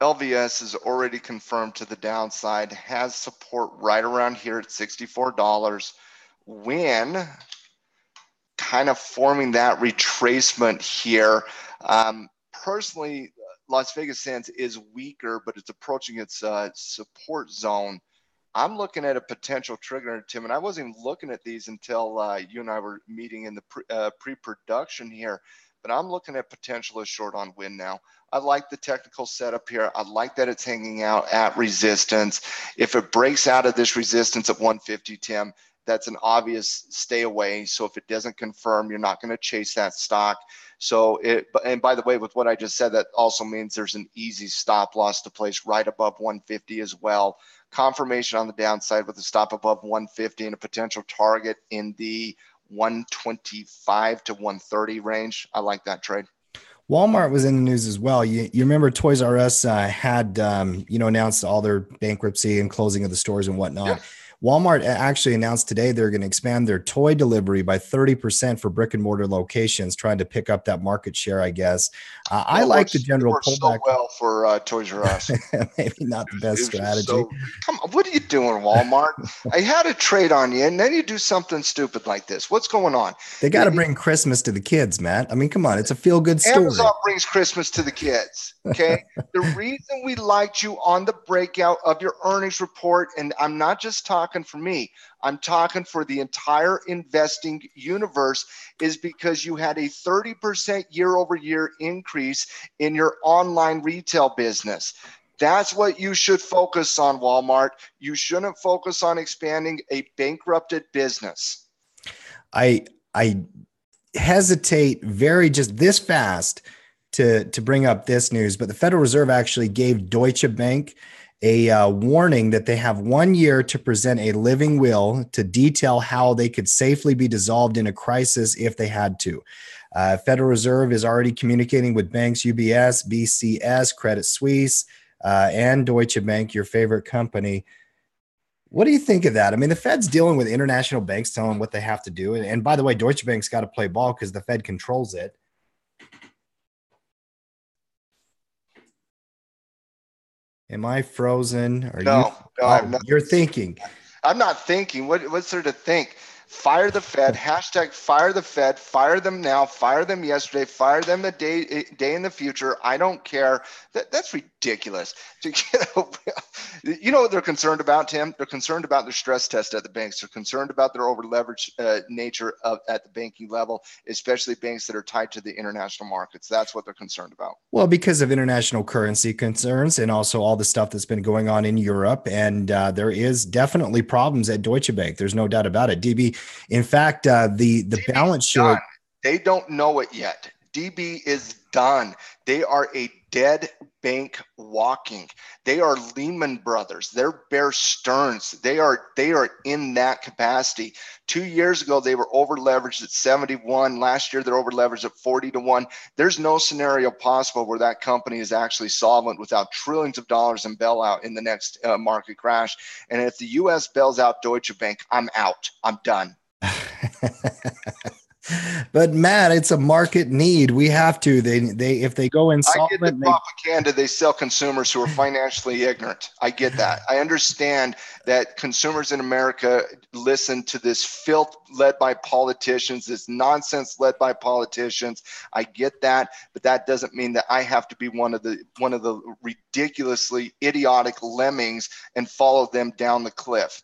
LVS is already confirmed to the downside, has support right around here at $64. Wynn kind of forming that retracement here. Personally, Las Vegas Sands is weaker, but it's approaching its support zone. I'm looking at a potential trigger, Tim, and I wasn't even looking at these until you and I were meeting in the pre-production here. But I'm looking at potential as short on Wynn now. I like the technical setup here. I like that it's hanging out at resistance. If it breaks out of this resistance at 150, Tim, that's an obvious stay away. So if it doesn't confirm, you're not going to chase that stock. And by the way, with what I just said, that also means there's an easy stop loss to place right above 150 as well. Confirmation on the downside with a stop above 150 and a potential target in the 125 to 130 range. I like that trade. Walmart was in the news as well. You remember Toys R Us had announced all their bankruptcy and closing of the stores and whatnot. Yeah. Walmart actually announced today they're going to expand their toy delivery by 30% for brick and mortar locations, trying to pick up that market share, I guess. I like the general pullback. So well for Toys R Us. Maybe not the best strategy. Come on, what are you doing, Walmart? I had a trade on you, and then you do something stupid like this. What's going on? They got to bring Christmas to the kids, Matt. I mean, come on, it's a feel-good story. Amazon brings Christmas to the kids. Okay, the reason we liked you on the breakout of your earnings report, and I'm not just talking for me, I'm talking for the entire investing universe, is because you had a 30% year over year increase in your online retail business. That's what you should focus on, Walmart. You shouldn't focus on expanding a bankrupted business. I hesitate very just this fast to bring up this news, but the Federal Reserve actually gave Deutsche Bank a warning that they have 1 year to present a living will to detail how they could safely be dissolved in a crisis if they had to. Federal Reserve is already communicating with banks UBS, BCS, Credit Suisse, and Deutsche Bank, your favorite company. What do you think of that? I mean, the Fed's dealing with international banks telling them what they have to do. And by the way, Deutsche Bank's got to play ball because the Fed controls it. Am I frozen? No, I'm not. You're thinking. I'm not thinking. What's there to think? Fire the Fed. Hashtag fire the Fed. Fire them now. Fire them yesterday. Fire them a day in the future. I don't care. That's ridiculous. You know what they're concerned about, Tim? They're concerned about their stress test at the banks. They're concerned about their over-leveraged nature at the banking level, especially banks that are tied to the international markets. That's what they're concerned about. Well, because of international currency concerns and also all the stuff that's been going on in Europe. And there is definitely problems at Deutsche Bank. There's no doubt about it. DB, in fact, the balance sheet. They don't know it yet. DB is done. They are a dead bank walking. They are Lehman Brothers. They're Bear Stearns. They are in that capacity. 2 years ago, they were over leveraged at 71. Last year, they're over leveraged at 40-1. There's no scenario possible where that company is actually solvent without trillions of dollars in bailout in the next market crash. And if the U.S. bails out Deutsche Bank, I'm out. I'm done. But Matt, it's a market need. We have to. They if they go insolvent, I get the propaganda they sell consumers who are financially ignorant. I get that. I understand that consumers in America listen to this filth led by politicians, this nonsense led by politicians. I get that, but that doesn't mean that I have to be one of the ridiculously idiotic lemmings and follow them down the cliff.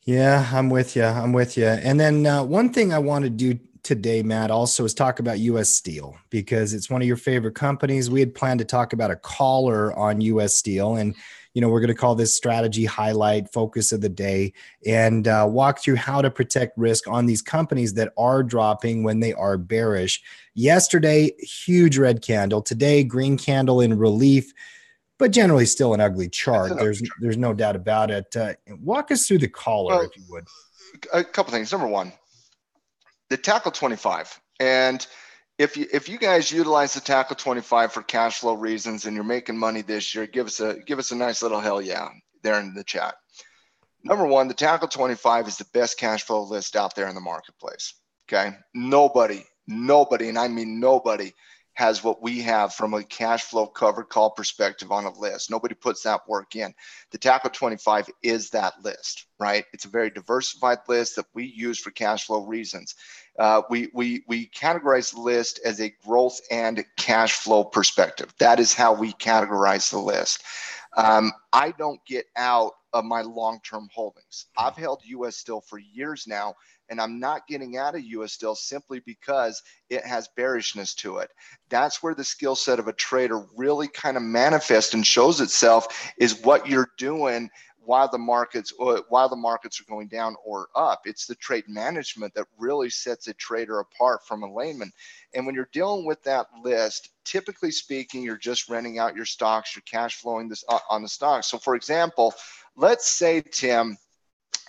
Yeah, I'm with you. I'm with you. And then one thing I want to do today, Matt, also is talk about U.S. Steel, because it's one of your favorite companies. We had planned to talk about a caller on U.S. Steel, and we're going to call this strategy highlight focus of the day, and walk through how to protect risk on these companies that are dropping when they are bearish. Yesterday, huge red candle. Today, green candle in relief, but generally still an ugly chart. There's no doubt about it. Walk us through the caller, if you would. A couple things. Number one, the Tackle 25. And if you guys utilize the Tackle 25 for cash flow reasons and you're making money this year, give us a nice little hell yeah there in the chat. Number one, the Tackle 25 is the best cash flow list out there in the marketplace. Okay. Nobody, and I mean nobody, has what we have from a cash flow covered call perspective on a list. Nobody puts that work in. The Tackle 25 is that list, right? It's a very diversified list that we use for cash flow reasons. We categorize the list as a growth and cash flow perspective. That is how we categorize the list. I don't get out of my long-term holdings. I've held U.S. Steel for years now, and I'm not getting out of U.S. Steel simply because it has bearishness to it. That's where the skill set of a trader really kind of manifests and shows itself, is what you're doing while the markets are going down or up. It's the trade management that really sets a trader apart from a layman. And when you're dealing with that list, typically speaking, you're just renting out your stocks, you're cash flowing this on the stocks. So for example, let's say, Tim,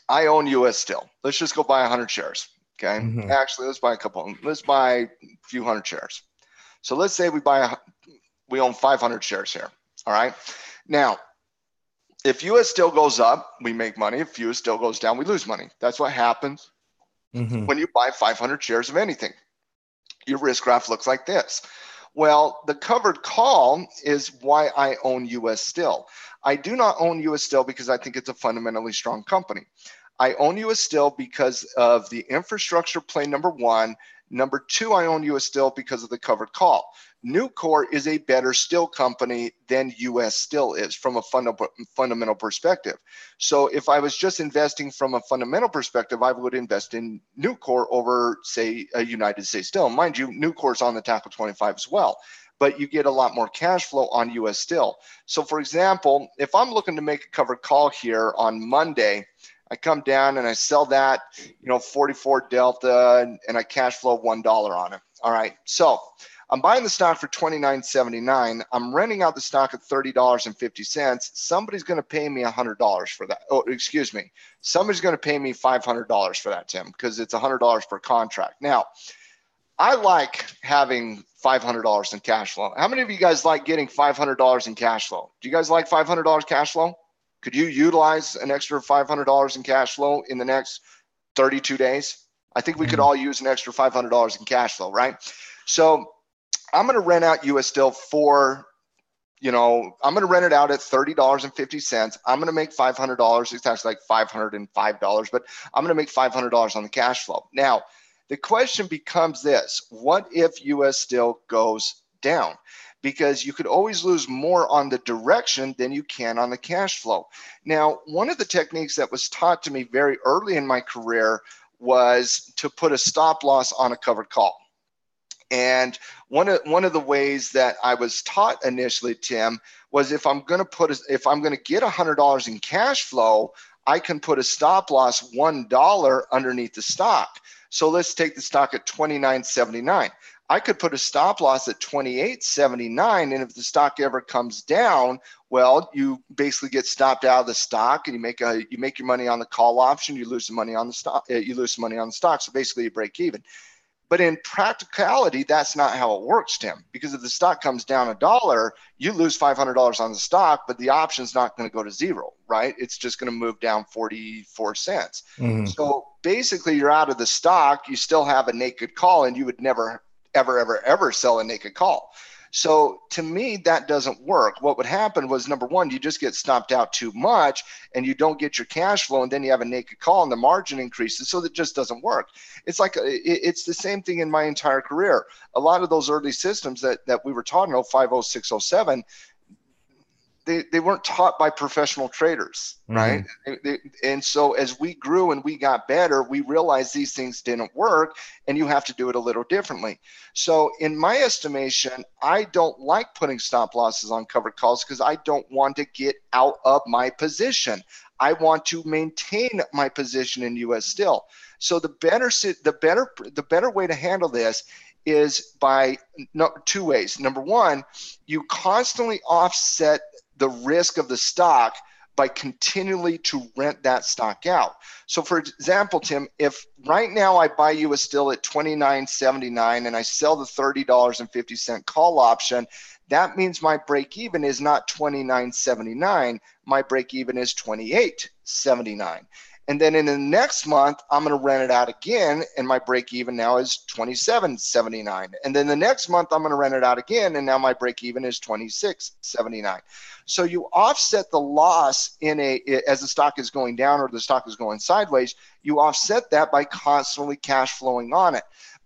I own U.S. Steel. Let's just go buy 100 shares. Okay. Mm-hmm. Actually, let's buy a few hundred shares. So let's say we own 500 shares here. All right. Now, if U.S. Steel goes up, we make money. If U.S. Steel goes down, we lose money. That's what happens when you buy 500 shares of anything. Your risk graph looks like this. Well, the covered call is why I own U.S. Steel. I do not own U.S. Steel because I think it's a fundamentally strong company. I own U.S. Steel because of the infrastructure play, number one. Number two, I own U.S. Steel because of the covered call. Nucor is a better steel company than U.S. Steel is from a fundamental perspective. So if I was just investing from a fundamental perspective, I would invest in Nucor over, say, a United States Steel. Mind you, Nucor's on the Tackle 25 as well, but you get a lot more cash flow on U.S. Steel. So for example, if I'm looking to make a covered call here on Monday, I come down and I sell that, 44 delta, and I cash flow $1 on it. All right. So I'm buying the stock for $29.79. I'm renting out the stock at $30.50. Somebody's going to pay me $100 for that. Oh, excuse me. Somebody's going to pay me $500 for that, Tim, because it's $100 per contract. Now, I like having $500 in cash flow. How many of you guys like getting $500 in cash flow? Do you guys like $500 cash flow? Could you utilize an extra $500 in cash flow in the next 32 days? I think we could all use an extra $500 in cash flow, right? So I'm going to rent out U.S. Steel for, I'm going to rent it out at $30.50. I'm going to make $500. It's actually like $505, but I'm going to make $500 on the cash flow. Now, the question becomes this: what if U.S. Steel goes down? Because you could always lose more on the direction than you can on the cash flow. Now, one of the techniques that was taught to me very early in my career was to put a stop loss on a covered call. And one of the ways that I was taught initially, Tim, was if I'm going to get $100 in cash flow, I can put a stop loss $1 underneath the stock. So let's take the stock at $29.79. I could put a stop loss at $28.79, and if the stock ever comes down, well, you basically get stopped out of the stock, and you make your money on the call option. You lose the money on the stock. So basically, you break even. But in practicality, that's not how it works, Tim, because if the stock comes down $1, you lose $500 on the stock, but the option's not going to go to zero, right? It's just going to move down 44 cents. Mm-hmm. So basically, you're out of the stock. You still have a naked call, and you would never, ever sell a naked call. So to me, that doesn't work. What would happen was, number one, you just get stopped out too much and you don't get your cash flow, and then you have a naked call and the margin increases. So that just doesn't work. It's like, it's the same thing in my entire career. A lot of those early systems that we were taught in 05, 06, 07, they weren't taught by professional traders, right? Mm-hmm. And so as we grew and we got better, we realized these things didn't work, and you have to do it a little differently. So in my estimation, I don't like putting stop losses on covered calls because I don't want to get out of my position. I want to maintain my position in US still. So the better way to handle this is by two ways. Number one, you constantly offset the risk of the stock by continually to rent that stock out. So for example, Tim, if right now I buy US Steel at $29.79 and I sell the $30.50 call option, that means my break even is not $29.79. My break even is $28.79. And then in the next month, I'm going to rent it out again, and my break even now is $27.79. And then the next month, I'm going to rent it out again, and now my break even is $26.79. So you offset the loss as the stock is going down or the stock is going sideways. You offset that by constantly cash flowing on it.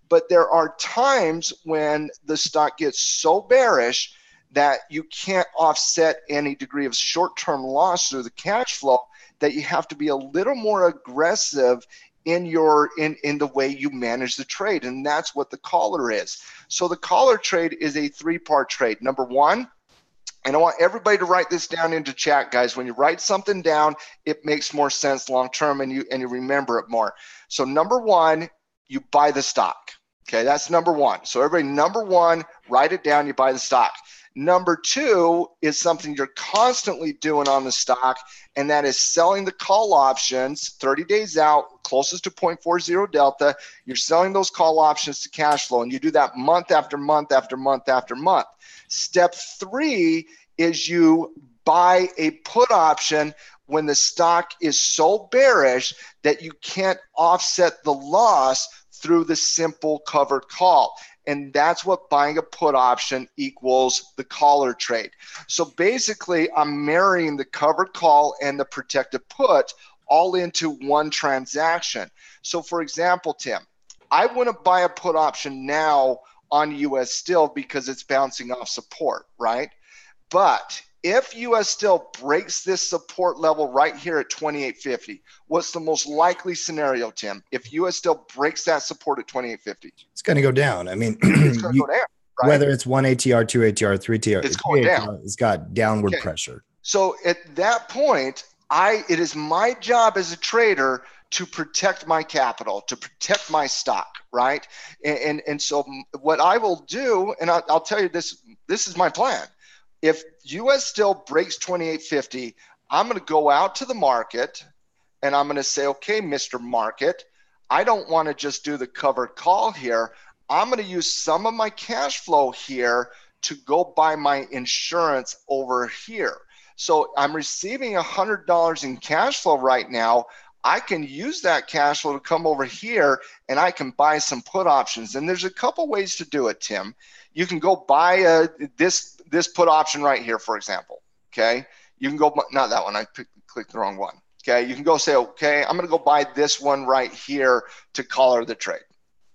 But there are times when the stock gets so bearish that you can't offset any degree of short-term loss through the cash flow, that you have to be a little more aggressive in the way you manage the trade. And that's what the collar is. So the collar trade is a three-part trade. Number one, and I want everybody to write this down into chat, guys. When you write something down, it makes more sense long-term, and you remember it more. So number one, you buy the stock. Okay, that's number one. So everybody, number one, write it down, you buy the stock. Number two is something you're constantly doing on the stock, and that is selling the call options 30 days out, closest to 0.40 delta. You're selling those call options to cash flow, and you do that month after month after month after month. Step three is you buy a put option when the stock is so bearish that you can't offset the loss through the simple covered call. And that's what buying a put option equals the collar trade. So basically, I'm marrying the covered call and the protected put all into one transaction. So for example, Tim, I wouldn't buy a put option now on US Steel because it's bouncing off support, right? But if US Steel breaks this support level right here at 28.50, what's the most likely scenario, Tim? If US Steel breaks that support at 28.50, it's going to go down. I mean, it's going to go down, right? Whether it's 1 ATR, 2 ATR, 3 ATR, it's going down. It's got downward pressure. So at that point, it is my job as a trader to protect my capital, to protect my stock, right? And so what I will do, and I'll tell you this is my plan. If US Steel breaks 28.50, I'm going to go out to the market and I'm going to say, okay, Mr. Market, I don't want to just do the covered call here. I'm going to use some of my cash flow here to go buy my insurance over here. So I'm receiving $100 in cash flow right now. I can use that cash flow to come over here and I can buy some put options. And there's a couple ways to do it, Tim. You can go buy this put option right here, for example. Okay. You can go, not that one. I clicked the wrong one. Okay. You can go say, okay, I'm going to go buy this one right here to collar the trade,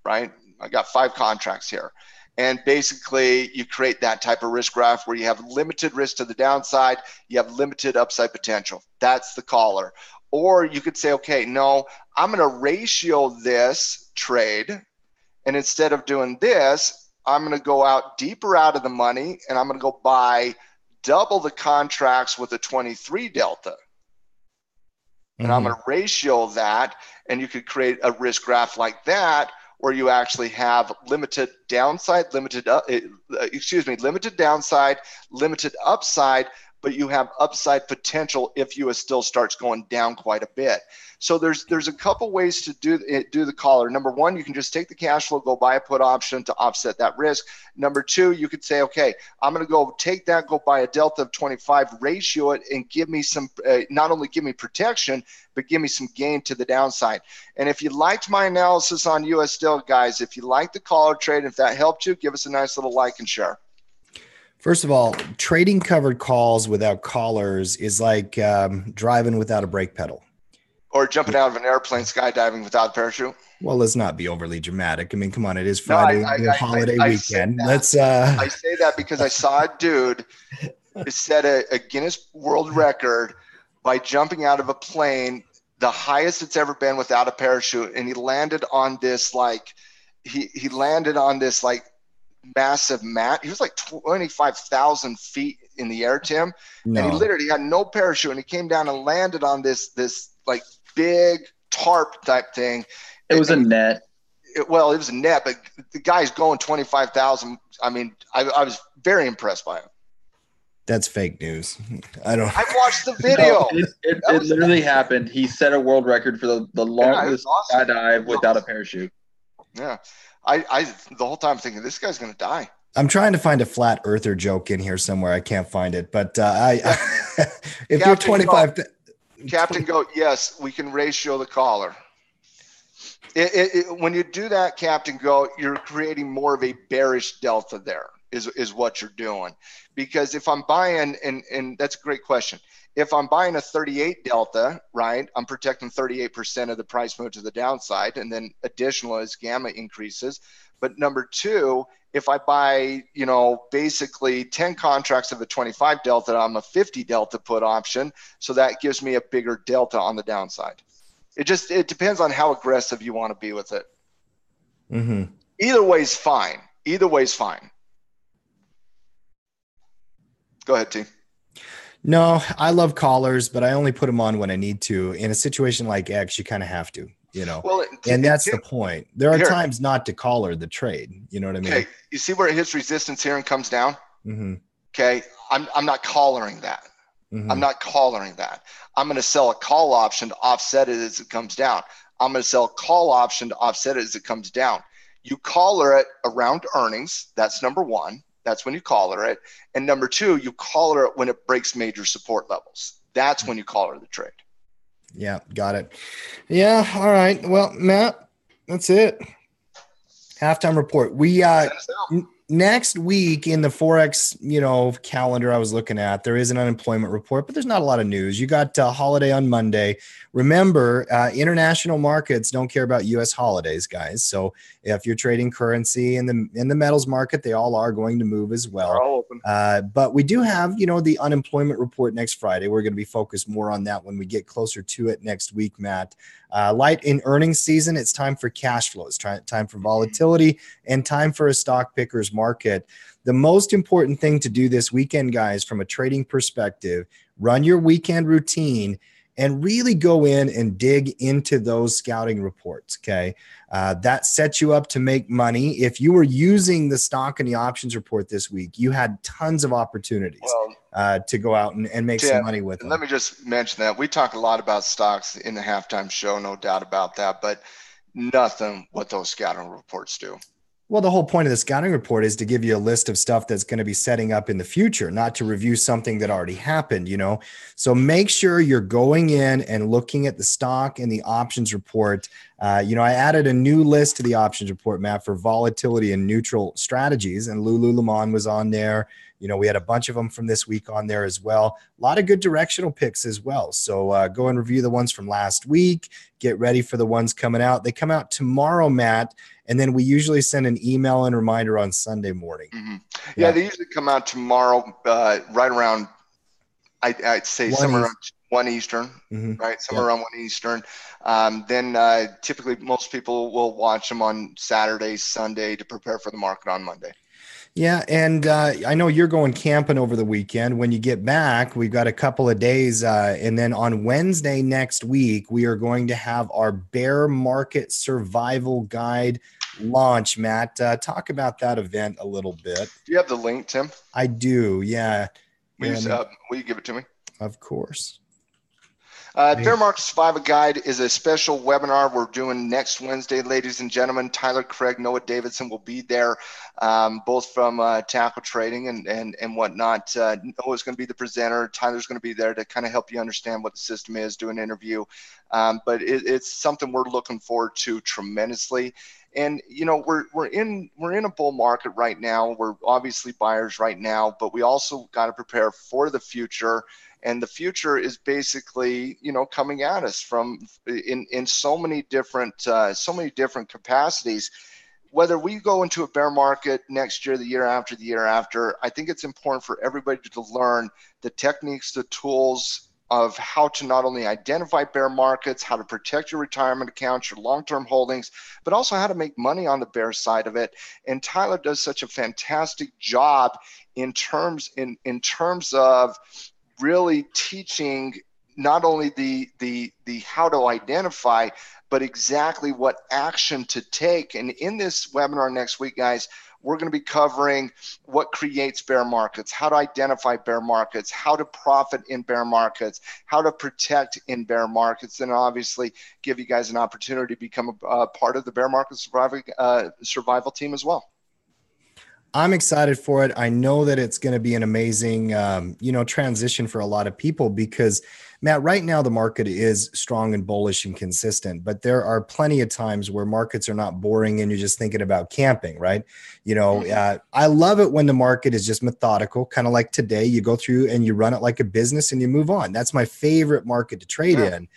right? I got 5 contracts here. And basically you create that type of risk graph where you have limited risk to the downside. You have limited upside potential. That's the collar. Or you could say, okay, no, I'm going to ratio this trade. And instead of doing this, I'm going to go out deeper out of the money and I'm going to go buy double the contracts with a 23 delta. And I'm going to ratio that, and you could create a risk graph like that where you actually have limited downside, limited downside, limited upside, but you have upside potential if US still starts going down quite a bit. So there's a couple ways to do the collar. Number one, you can just take the cash flow, go buy a put option to offset that risk. Number two, you could say, okay, I'm going to go take that, go buy a delta of 25, ratio it, and give me some, not only give me protection, but give me some gain to the downside. And if you liked my analysis on US still, guys, if you like the collar trade, if that helped you, give us a nice little like and share. First of all, trading covered calls without collars is like driving without a brake pedal. Or jumping out of an airplane, skydiving without a parachute. Well, let's not be overly dramatic. I mean, come on, it is Friday, holiday weekend. I say that because I saw a dude set a Guinness World Record by jumping out of a plane, the highest it's ever been without a parachute, and he landed on this he landed on this massive mat. He was like 25,000 feet in the air, Tim, and he literally had no parachute, and he came down and landed on this like big tarp type thing. It was a net. It was a net, but the guy's going 25,000. I mean, I was very impressed by him. That's fake news. I watched the video. It literally happened. He set a world record for the longest skydive without a parachute. Yeah. I the whole time thinking this guy's going to die. I'm trying to find a flat earther joke in here somewhere. I can't find it, but if you're 25, Captain Goat, yes, we can ratio the collar. When you do that, Captain Goat, you're creating more of a bearish delta there is what you're doing. Because if I'm buying, and that's a great question. If I'm buying a 38 delta, right, I'm protecting 38% of the price move to the downside, and then additional as gamma increases. But number two, if I buy, basically 10 contracts of a 25 delta, I'm a 50 delta put option. So that gives me a bigger delta on the downside. It depends on how aggressive you want to be with it. Mm-hmm. Either way's fine. Go ahead, T. No, I love collars, but I only put them on when I need to. In a situation like X, you kind of have to, Well, and that's the point. There are times not to collar the trade. You know what I mean? Okay. You see where it hits resistance here and comes down? Mm-hmm. Okay. I'm not collaring that. Mm-hmm. I'm not collaring that. I'm going to sell a call option to offset it as it comes down. I'm going to sell a call option to offset it as it comes down. You collar it around earnings. That's number one. That's when you collar it. And number two, you collar it when it breaks major support levels. That's when you collar the trade. Yeah, got it. Yeah, all right. Well, Matt, that's it. Halftime report. We next week in the Forex, calendar I was looking at, there is an unemployment report, but there's not a lot of news. You got holiday on Monday. Remember, international markets don't care about U.S. holidays, guys. So if you're trading currency in the metals market, they all are going to move as well. They're all open. But we do have, the unemployment report next Friday. We're going to be focused more on that when we get closer to it next week, Matt. Light in earnings season, it's time for cash flows, time for volatility, and time for a stock picker's market. The most important thing to do this weekend, guys, from a trading perspective, run your weekend routine and really go in and dig into those scouting reports, okay? That sets you up to make money. If you were using the stock and the options report this week, you had tons of opportunities to go out and make some money with them. Let me just mention that. We talk a lot about stocks in the halftime show, no doubt about that, but nothing what those scouting reports do. Well, the whole point of the scouting report is to give you a list of stuff that's going to be setting up in the future, not to review something that already happened, So make sure you're going in and looking at the stock and the options report. I added a new list to the options report, Matt, for volatility and neutral strategies, and Lulu Lemon was on there. We had a bunch of them from this week on there as well. A lot of good directional picks as well. So go and review the ones from last week. Get ready for the ones coming out. They come out tomorrow, Matt. And then we usually send an email and reminder on Sunday morning. Mm-hmm. Yeah, they usually come out tomorrow, right around, I'd say somewhere around 1 Eastern, right? Somewhere around 1 Eastern. Then typically most people will watch them on Saturday, Sunday to prepare for the market on Monday. Yeah, and I know you're going camping over the weekend. When you get back, we've got a couple of days. And then on Wednesday next week, we are going to have our bear market survival guide launch. Matt, talk about that event a little bit. Do you have the link, Tim? I do, yeah. Will you give it to me? Of course. Bear Market Survival Guide is a special webinar we're doing next Wednesday, ladies and gentlemen. Tyler Craig, Noah Davidson will be there, both from Tackle Trading and whatnot. Noah's going to be the presenter. Tyler's going to be there to kind of help you understand what the system is, do an interview. But it's something we're looking forward to tremendously. And you know, we're in a bull market right now. We're obviously buyers right now, but we also got to prepare for the future. And the future is basically, you know, coming at us from in so many different capacities. Whether we go into a bear market next year, the year after, I think it's important for everybody to learn the techniques, the tools of how to not only identify bear markets, how to protect your retirement accounts, your long-term holdings, but also how to make money on the bear side of it. And Tyler does such a fantastic job in terms of really teaching not only the how to identify, but exactly what action to take. And in this webinar next week, guys, we're going to be covering what creates bear markets, how to identify bear markets, how to profit in bear markets, how to protect in bear markets, and obviously give you guys an opportunity to become a part of the bear market survival team as well. I'm excited for it. I know that it's going to be an amazing, transition for a lot of people because, Matt, right now the market is strong and bullish and consistent, but there are plenty of times where markets are not boring and you're just thinking about camping, right? I love it when the market is just methodical, kind of like today. You go through and you run it like a business and you move on. That's my favorite market to trade in.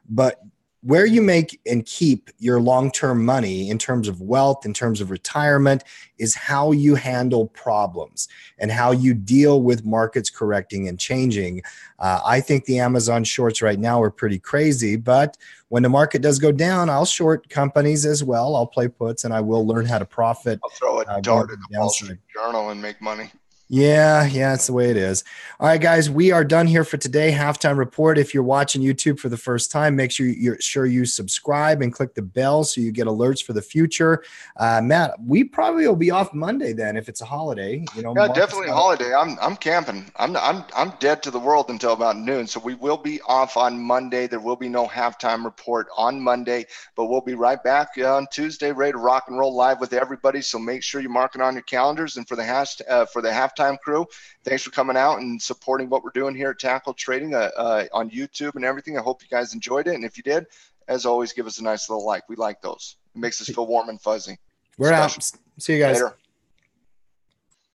But where you make and keep your long-term money in terms of wealth, in terms of retirement, is how you handle problems and how you deal with markets correcting and changing. I think the Amazon shorts right now are pretty crazy, but when the market does go down, I'll short companies as well. I'll play puts and I will learn how to profit. I'll throw a dart at the Wall Street Journal and make money. Yeah, that's the way it is. All right, guys, we are done here for today. Halftime report. If you're watching YouTube for the first time, make sure you subscribe and click the bell so you get alerts for the future. Matt, we probably will be off Monday then if it's a holiday. Yeah, definitely a holiday. I'm camping. I'm dead to the world until about noon. So we will be off on Monday. There will be no halftime report on Monday, but we'll be right back on Tuesday, ready to rock and roll live with everybody. So make sure you mark it on your calendars. And for the halftime crew, thanks for coming out and supporting what we're doing here at Tackle Trading on YouTube and everything. I hope you guys enjoyed it, and if you did, as always, give us a nice little like. We like those. It makes us feel warm and fuzzy. We're out. See you guys. Later.